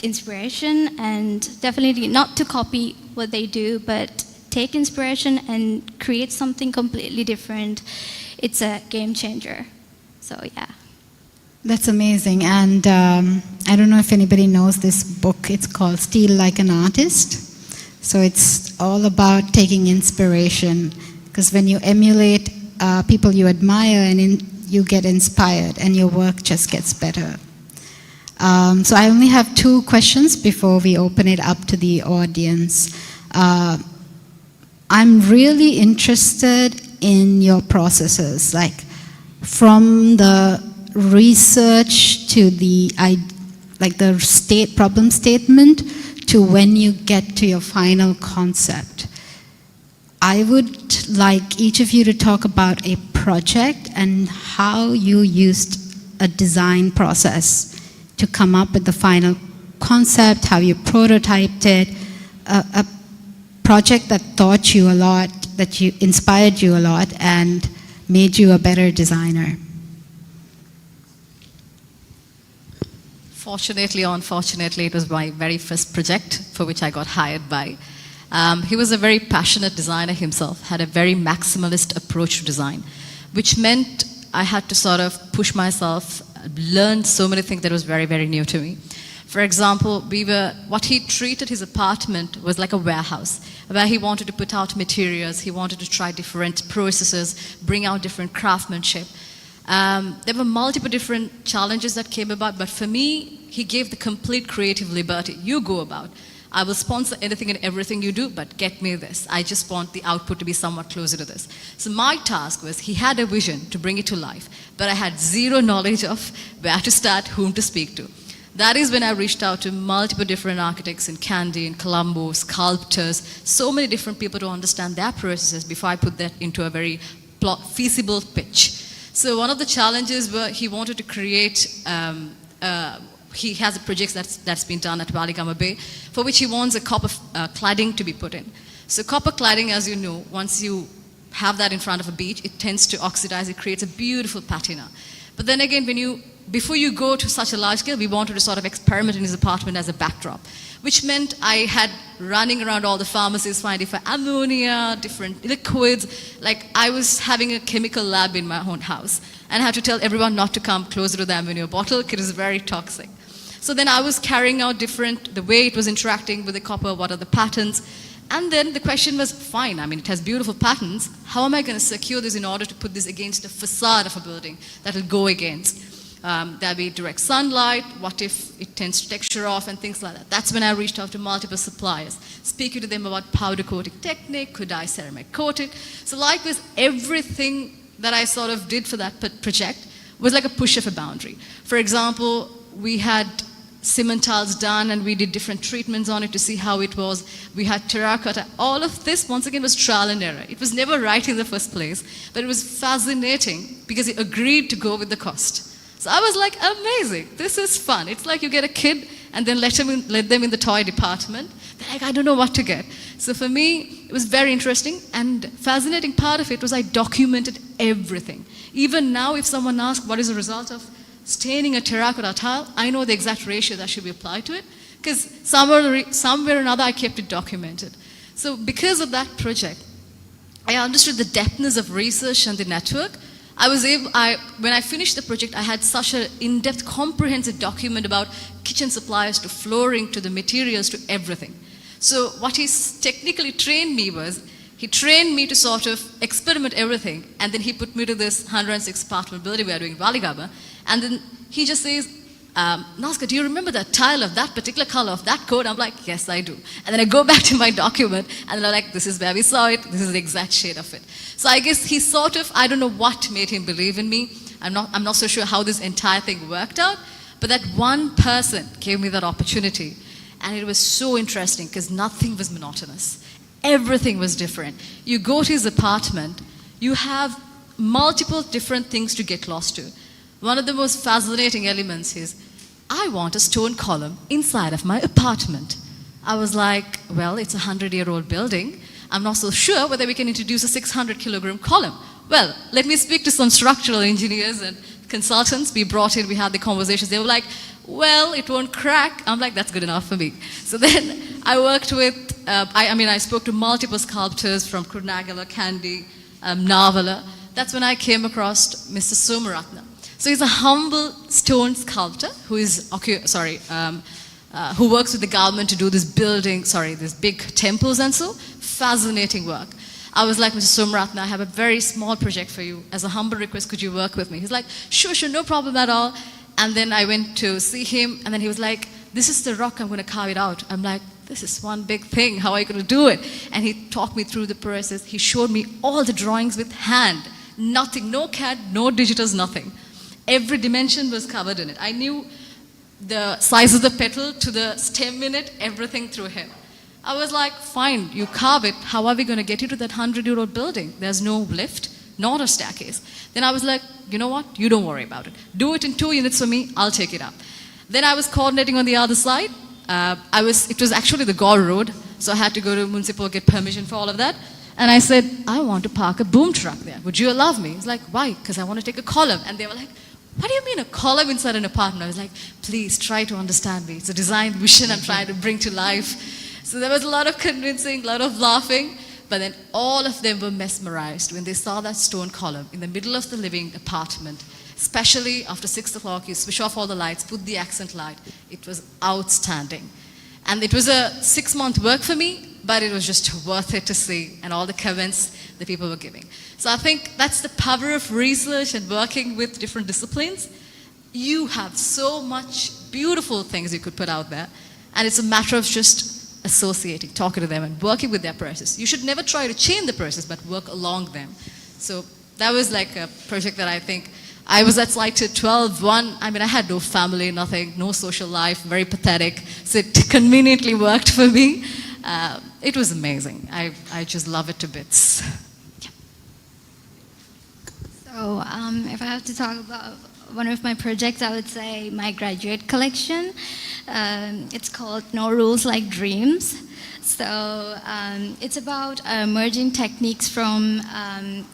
inspiration, and definitely not to copy what they do, but take inspiration and create something completely different. It's a game changer. So yeah. That's amazing. And I don't know if anybody knows this book. It's called Steal Like an Artist. So it's all about taking inspiration, because when you emulate people you admire, and you get inspired, and your work just gets better. So I only have 2 questions before we open it up to the audience. I'm really interested in your processes, from the research to the problem statement to when you get to your final concept. I would like each of you to talk about a project and how you used a design process to come up with the final concept, how you prototyped it, a project that taught you a lot, that inspired you a lot, and made you a better designer. Fortunately or unfortunately, it was my very first project for which I got hired by. He was a very passionate designer himself, had a very maximalist approach to design, which meant I had to sort of push myself, learn so many things that was very, very new to me. For example, what he treated his apartment was like a warehouse, where he wanted to put out materials, he wanted to try different processes, bring out different craftsmanship. There were multiple different challenges that came about, but for me, he gave the complete creative liberty. You go about. I will sponsor anything and everything you do, but get me this. I just want the output to be somewhat closer to this. So my task was, he had a vision to bring it to life, but I had zero knowledge of where to start, whom to speak to. That is when I reached out to multiple different architects in Kandy, in Colombo, sculptors, so many different people to understand their processes before I put that into a very feasible pitch. So one of the challenges were he wanted to create, he has a project that's been done at Waligama Bay, for which he wants a copper cladding to be put in. So copper cladding, as you know, once you have that in front of a beach, it tends to oxidize, it creates a beautiful patina. But then again, when you before you go to such a large scale, we wanted to sort of experiment in his apartment as a backdrop, which meant I had running around all the pharmacies finding for ammonia, different liquids. Like I was having a chemical lab in my own house, and I had to tell everyone not to come closer to the ammonia bottle because it is very toxic. So then I was carrying out the way it was interacting with the copper, what are the patterns. And then the question was, fine, I mean, it has beautiful patterns. How am I going to secure this in order to put this against a facade of a building that will go against? There'll be direct sunlight, what if it tends to texture off and things like that. That's when I reached out to multiple suppliers, speaking to them about powder coating technique, could I ceramic coat it? So like this, everything that I sort of did for that project was like a push of a boundary. For example, we had cement tiles done and we did different treatments on it to see how it was. We had terracotta. All of this, once again, was trial and error. It was never right in the first place, but it was fascinating because it agreed to go with the cost. So I was like, amazing, this is fun. It's like you get a kid and then let them in the toy department. They're like, I don't know what to get. So for me, it was very interesting, and fascinating part of it was I documented everything. Even now, if someone asks what is the result of staining a terracotta tile, I know the exact ratio that should be applied to it, because somewhere or another I kept it documented. So because of that project, I understood the depthness of research and the network. When I finished the project, I had such an in-depth, comprehensive document about kitchen suppliers to flooring to the materials to everything. So what he technically trained me was, he trained me to sort of experiment everything, and then he put me to this 106 apartment building we are doing in Valigaba, and then he just says, Naska, do you remember that tile of that particular color of that code? I'm like, yes, I do. And then I go back to my document, and then I'm like, this is where we saw it, this is the exact shade of it. So I guess he sort of, I don't know what made him believe in me. I'm not so sure how this entire thing worked out, but that one person gave me that opportunity, and it was so interesting because nothing was monotonous. Everything was different. You go to his apartment, you have multiple different things to get lost to. One of the most fascinating elements is, I want a stone column inside of my apartment. I was like, well, it's a 100-year-old building. I'm not so sure whether we can introduce a 600-kilogram column. Well, let me speak to some structural engineers and consultants. We brought in, we had the conversations. They were like, well, it won't crack. I'm like, that's good enough for me. So then I worked with, I spoke to multiple sculptors from Kurunagala, Kandy, Navala. That's when I came across Mr. Somaratna. So he's a humble stone sculptor who works with the government to do these big temples and so. Fascinating work. I was like, Mr. Somaratna, I have a very small project for you. As a humble request, could you work with me? He's like, sure, no problem at all. And then I went to see him, and then he was like, this is the rock, I'm going to carve it out. I'm like, this is one big thing, how are you going to do it? And he talked me through the process. He showed me all the drawings with hand. Nothing, no CAD, no digitals, nothing. Every dimension was covered in it. I knew the size of the petal to the stem in it, everything through him. I was like, fine, you carve it. How are we going to get you to that 100-year-old building? There's no lift, not a staircase. Then I was like, you know what? You don't worry about it. Do it in 2 units for me. I'll take it up. Then I was coordinating on the other side. It was actually the Gore Road, so I had to go to municipal, get permission for all of that. And I said, I want to park a boom truck there. Would you allow me? He's like, why? Because I want to take a column. And they were like, what do you mean a column inside an apartment? I was like, please try to understand me. It's a design vision I'm trying to bring to life. So there was a lot of convincing, a lot of laughing, but then all of them were mesmerized when they saw that stone column in the middle of the living apartment, especially after 6 o'clock, you switch off all the lights, put the accent light. It was outstanding. And it was a 6-month work for me, but it was just worth it to see, and all the comments the people were giving. So I think that's the power of research and working with different disciplines. You have so much beautiful things you could put out there, and it's a matter of just associating, talking to them, and working with their process. You should never try to change the process, but work along them. So that was like a project that I think, I was at Slide 12-1. I mean, I had no family, nothing, no social life, very pathetic. So it conveniently worked for me. It was amazing. I just love it to bits. So if I have to talk about one of my projects, I would say my graduate collection. It's called No Rules Like Dreams. So it's about merging techniques from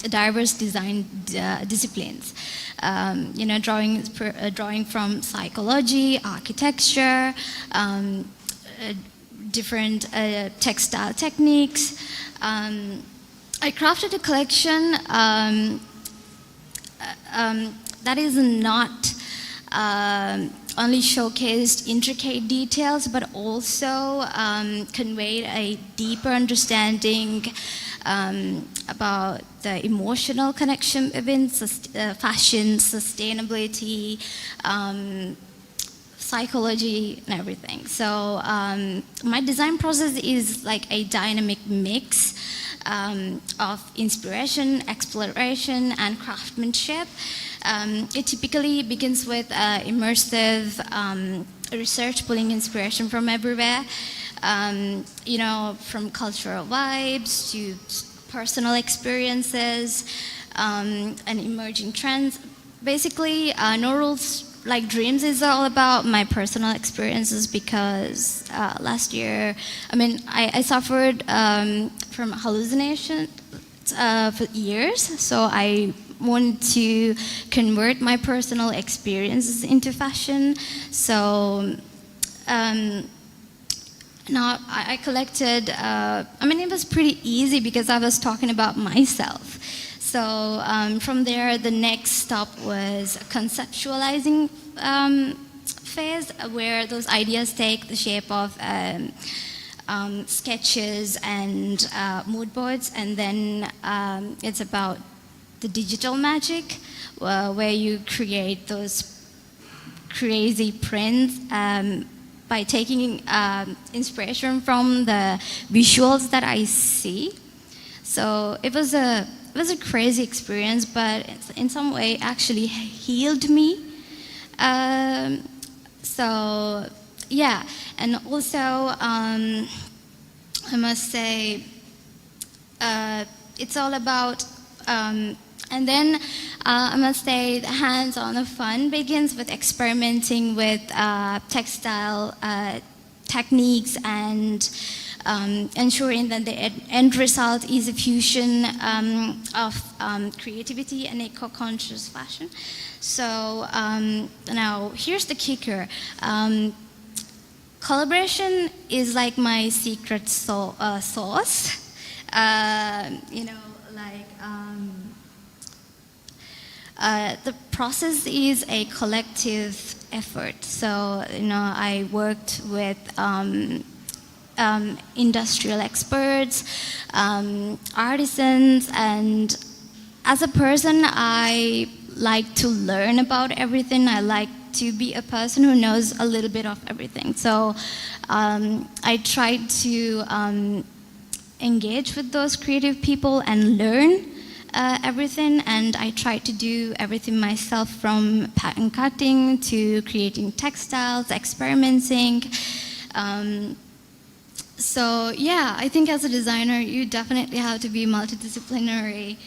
diverse design disciplines. Drawing from psychology, architecture, different textile techniques. I crafted a collection that is not only showcased intricate details, but also conveyed a deeper understanding about the emotional connection between fashion, sustainability, psychology, and everything. So my design process is like a dynamic mix of inspiration, exploration, and craftsmanship. It typically begins with immersive research, pulling inspiration from everywhere, from cultural vibes to personal experiences and emerging trends. Basically, No Rules Like Dreams is all about my personal experiences because last year, I suffered from hallucination for years, so I want to convert my personal experiences into fashion. So now I collected, it was pretty easy because I was talking about myself. So from there, the next stop was conceptualizing phase, where those ideas take the shape of sketches and mood boards, and then it's about the digital magic, where you create those crazy prints by taking inspiration from the visuals that I see. So it was a crazy experience, but in some way actually healed me. So yeah, and also I must say it's all about. And then I must say the hands-on fun begins with experimenting with textile techniques and ensuring that the end result is a fusion of creativity and eco-conscious fashion. So now here's the kicker. Collaboration is like my secret sauce. The process is a collective effort. So, I worked with industrial experts, artisans, and as a person, I like to learn about everything. I like to be a person who knows a little bit of everything. So, I tried to engage with those creative people and learn everything, and I tried to do everything myself, from pattern cutting to creating textiles, experimenting. So yeah, I think as a designer, you definitely have to be multidisciplinary,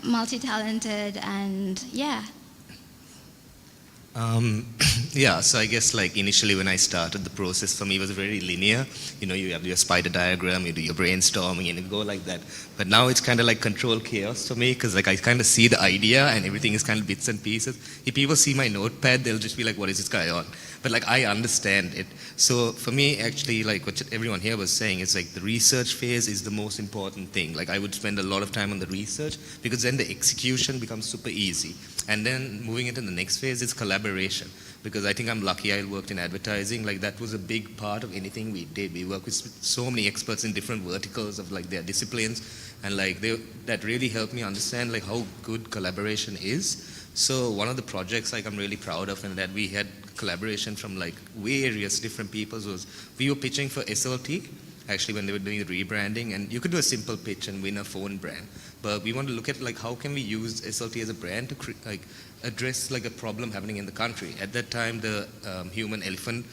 multi-talented, and yeah. Yeah, so I guess like initially when I started, the process for me was very linear. You have your spider diagram, you do your brainstorming, and it go like that. But now it's kind of like controlled chaos for me, because like I kind of see the idea and everything is kind of bits and pieces. If people see my notepad, they'll just be like, what is this guy on? But like I understand it. So for me, actually, like what everyone here was saying, is like the research phase is the most important thing. Like I would spend a lot of time on the research, because then the execution becomes super easy. And then moving into the next phase is collaboration, because I think I'm lucky I worked in advertising. Like that was a big part of anything we did. We work with so many experts in different verticals of like their disciplines, and like that really helped me understand like how good collaboration is. So one of the projects like I'm really proud of, and that we had collaboration from like various different people, was we were pitching for SLT actually when they were doing the rebranding, and you could do a simple pitch and win a phone brand. But we want to look at like how can we use SLT as a brand to address like a problem happening in the country. At that time, the human-elephant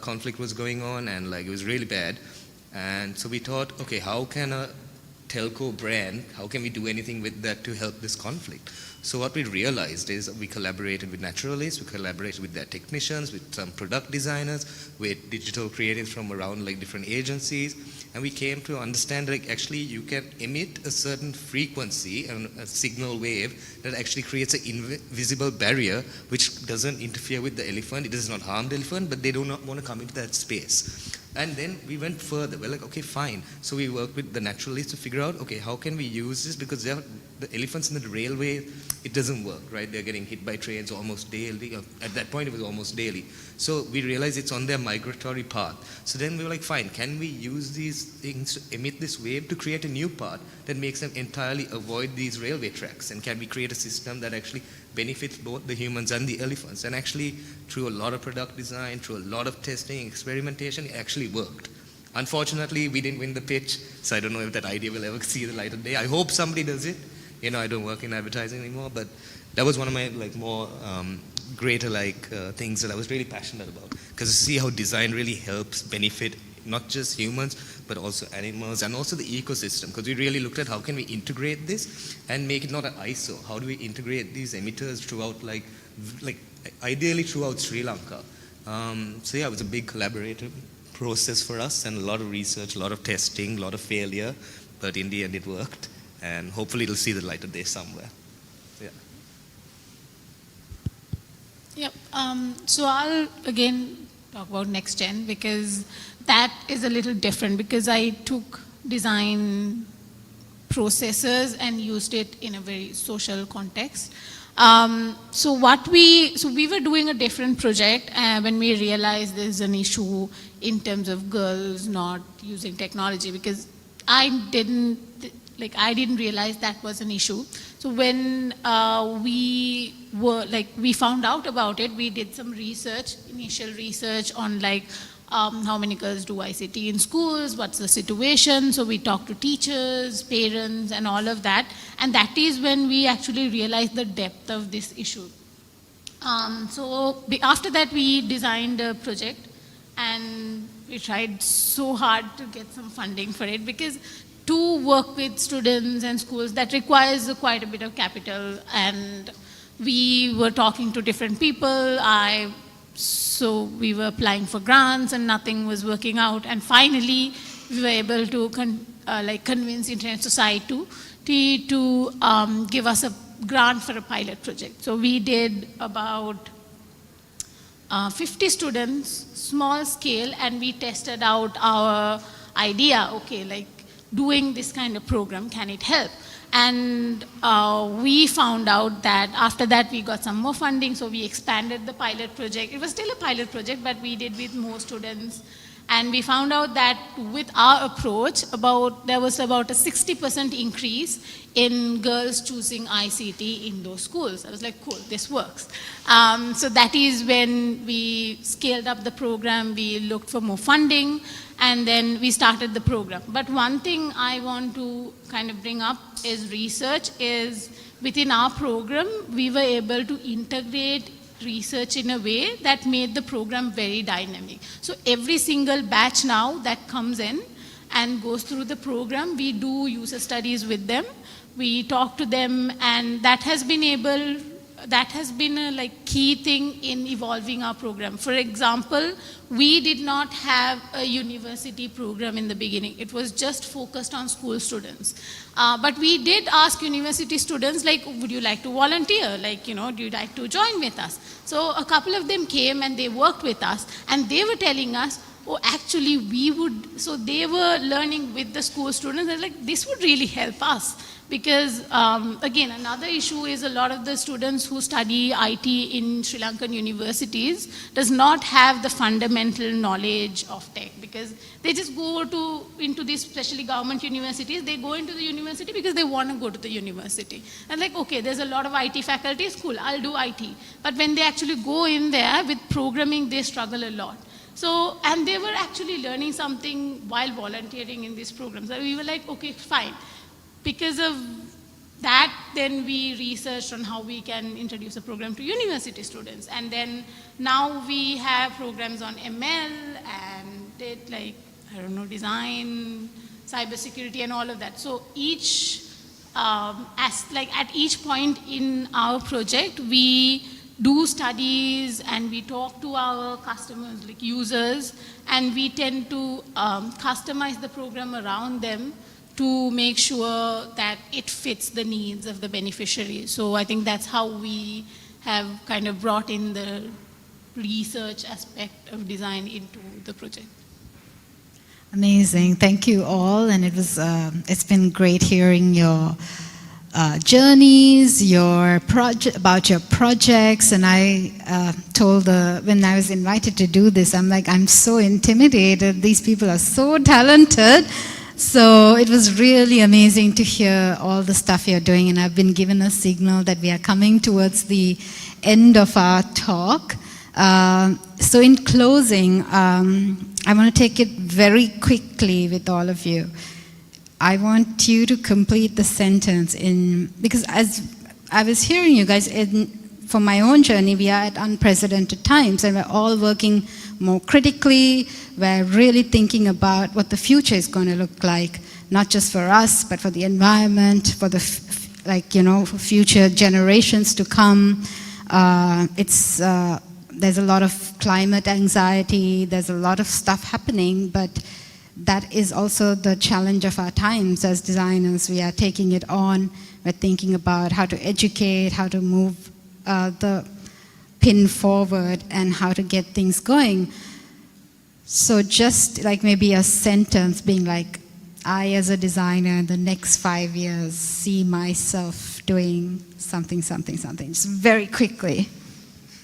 conflict was going on, and like it was really bad. And so we thought, okay, how can a telco brand, how can we do anything with that to help this conflict? So what we realized is we collaborated with naturalists, we collaborated with their technicians, with some product designers, with digital creatives from around like different agencies, and we came to understand like actually you can emit a certain frequency and a signal wave that actually creates an invisible barrier which doesn't interfere with the elephant. It does not harm the elephant, but they do not want to come into that space. And then we went further. We're like, okay, fine. So we worked with the naturalists to figure out, okay, how can we use this? Because the elephants in the railway, it doesn't work, right? They're getting hit by trains almost daily. At that point, it was almost daily. So we realized it's on their migratory path. So then we were like, fine, can we use these things to emit this wave to create a new path that makes them entirely avoid these railway tracks? And can we create a system that actually benefits both the humans and the elephants? And actually, through a lot of product design, through a lot of testing, experimentation, it actually worked. Unfortunately, we didn't win the pitch, so I don't know if that idea will ever see the light of day. I hope somebody does it. You know, I don't work in advertising anymore, but that was one of my like more greater things that I was really passionate about. Because you see how design really helps benefit not just humans, but also animals and also the ecosystem. Because we really looked at how can we integrate this and make it not an ISO. How do we integrate these emitters throughout, like ideally throughout Sri Lanka. So yeah, it was a big collaborative process for us and a lot of research, a lot of testing, a lot of failure, but in the end it worked. And hopefully it'll see the light of day somewhere. Yeah. Yep. So I'll again talk about next gen because that is a little different because I took design processes and used it in a very social context. So we were doing a different project when we realized there's an issue in terms of girls not using technology because I didn't realize that was an issue. So when we found out about it, we did some research, initial research on how many girls do ICT in schools, what's the situation. So we talked to teachers, parents, and all of that. And that is when we actually realized the depth of this issue. After that, we designed a project and we tried so hard to get some funding for it because to work with students and schools, that requires quite a bit of capital. And we were talking to different people. So we were applying for grants and nothing was working out. And finally, we were able to convince Internet Society to give us a grant for a pilot project. So we did about 50 students, small scale, and we tested out our idea, doing this kind of program, can it help? And we found out that after that we got some more funding, so we expanded the pilot project. It was still a pilot project, but we did with more students. And we found out that with our approach, there was about a 60% increase in girls choosing ICT in those schools. I was like, cool, this works. So that is when we scaled up the program, we looked for more funding, and then we started the program. But one thing I want to kind of bring up is research is within our program, we were able to integrate research in a way that made the program very dynamic. So every single batch now that comes in and goes through the program, we do user studies with them. We talk to them, and that has been a key thing in evolving our program. For example, we did not have a university program in the beginning. It was just focused on school students. But we did ask university students, would you like to volunteer? Do you like to join with us? So a couple of them came and they worked with us, and they were telling us, oh, actually we would, so they were learning with the school students. They're like, this would really help us. Because, again, another issue is a lot of the students who study IT in Sri Lankan universities does not have the fundamental knowledge of tech because they just go into these, especially government universities, they go into the university because they want to go to the university. And okay, there's a lot of IT faculties, cool, I'll do IT. But when they actually go in there with programming, they struggle a lot. So, and they were actually learning something while volunteering in this program. So we were like, okay, fine. Because of that, then we researched on how we can introduce a program to university students. And then now we have programs on ML and design cybersecurity and all of that. So each, at each point in our project, we do studies and we talk to our customers, like users, and we tend to customize the program around them to make sure that it fits the needs of the beneficiary. So I think that's how we have kind of brought in the research aspect of design into the project. Amazing. Thank you all. And it's been great hearing your journeys, about your projects. And I told when I was invited to do this, I'm so intimidated. These people are so talented. So it was really amazing to hear all the stuff you're doing. And I've been given a signal that we are coming towards the end of our talk. So in closing, I want to take it very quickly with all of you. I want you to complete the sentence because as I was hearing you guys, for my own journey, we are at unprecedented times and we're all working more critically. We're really thinking about what the future is going to look like, not just for us, but for the environment, for for future generations to come. There's a lot of climate anxiety, there's a lot of stuff happening, but that is also the challenge of our times as designers. We are taking it on, we're thinking about how to educate, how to move the pin forward and how to get things going. So just like maybe a sentence being like, I as a designer in the next 5 years see myself doing something, something, something, just very quickly.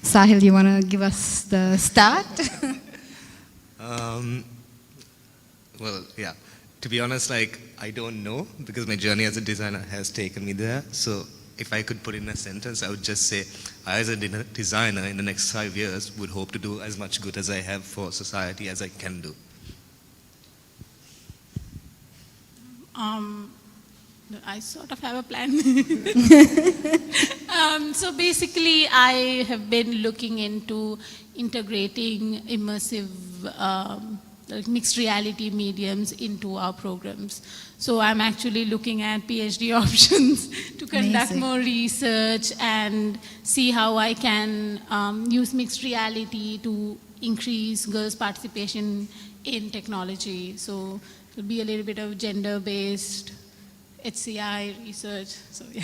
Sahil, you want to give us the start? Well, yeah. To be honest, I don't know because my journey as a designer has taken me there. So if I could put in a sentence, I would just say, I as a designer in the next 5 years would hope to do as much good as I have for society as I can do. I sort of have a plan. So basically, I have been looking into integrating immersive mixed reality mediums into our programs. So I'm actually looking at PhD options to conduct Amazing. more research and see how I can use mixed reality to increase girls' participation in technology. So it'll be a little bit of gender-based HCI research, so yeah.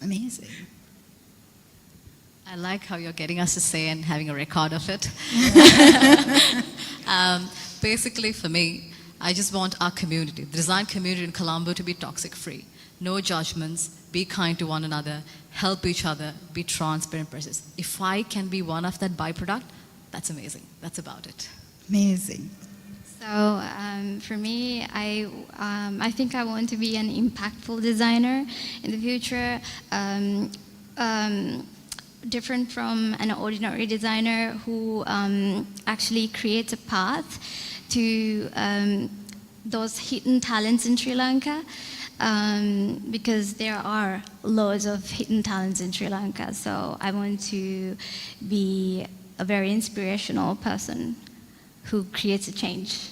Amazing. I like how you're getting us to say and having a record of it. Basically, for me, I just want our community, the design community in Colombo, to be toxic-free. No judgments, be kind to one another, help each other, be transparent persons. If I can be one of that byproduct, that's amazing. That's about it. Amazing. So for me, I think I want to be an impactful designer in the future, different from an ordinary designer who actually creates a path to those hidden talents in Sri Lanka, because there are loads of hidden talents in Sri Lanka. So I want to be a very inspirational person who creates a change.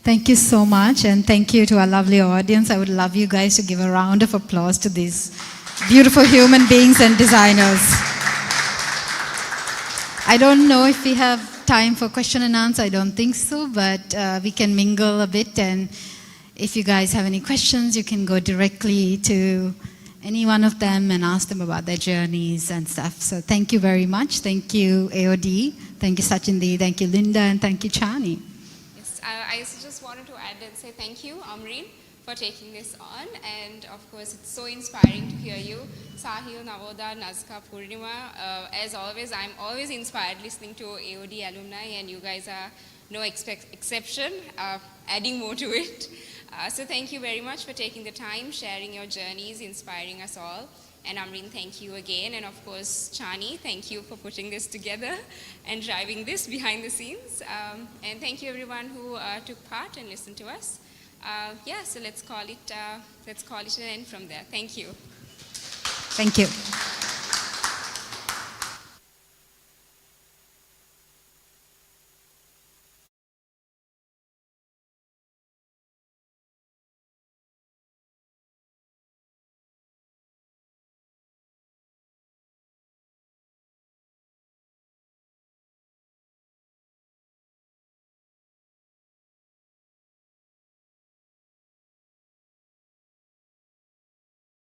Thank you so much, and thank you to our lovely audience. I would love you guys to give a round of applause to these beautiful human beings and designers. I don't know if we have time for question and answer. I don't think so, but we can mingle a bit, and if you guys have any questions, you can go directly to any one of them and ask them about their journeys and stuff. So thank you very much. Thank you, AOD. Thank you, Sachindi. Thank you, Linda. And thank you, Chani. Yes, I just wanted to add and say thank you, Amreen, for taking this on. And of course, it's so inspiring to hear you. Sahil, Navoda, Nazka, Purnima. As always, I'm always inspired listening to AOD alumni, and you guys are no exception, adding more to it. So thank you very much for taking the time, sharing your journeys, inspiring us all. And Amreen, thank you again. And of course, Chani, thank you for putting this together and driving this behind the scenes. And thank you everyone who took part and listened to us. So let's call it an end from there. Thank you. Thank you.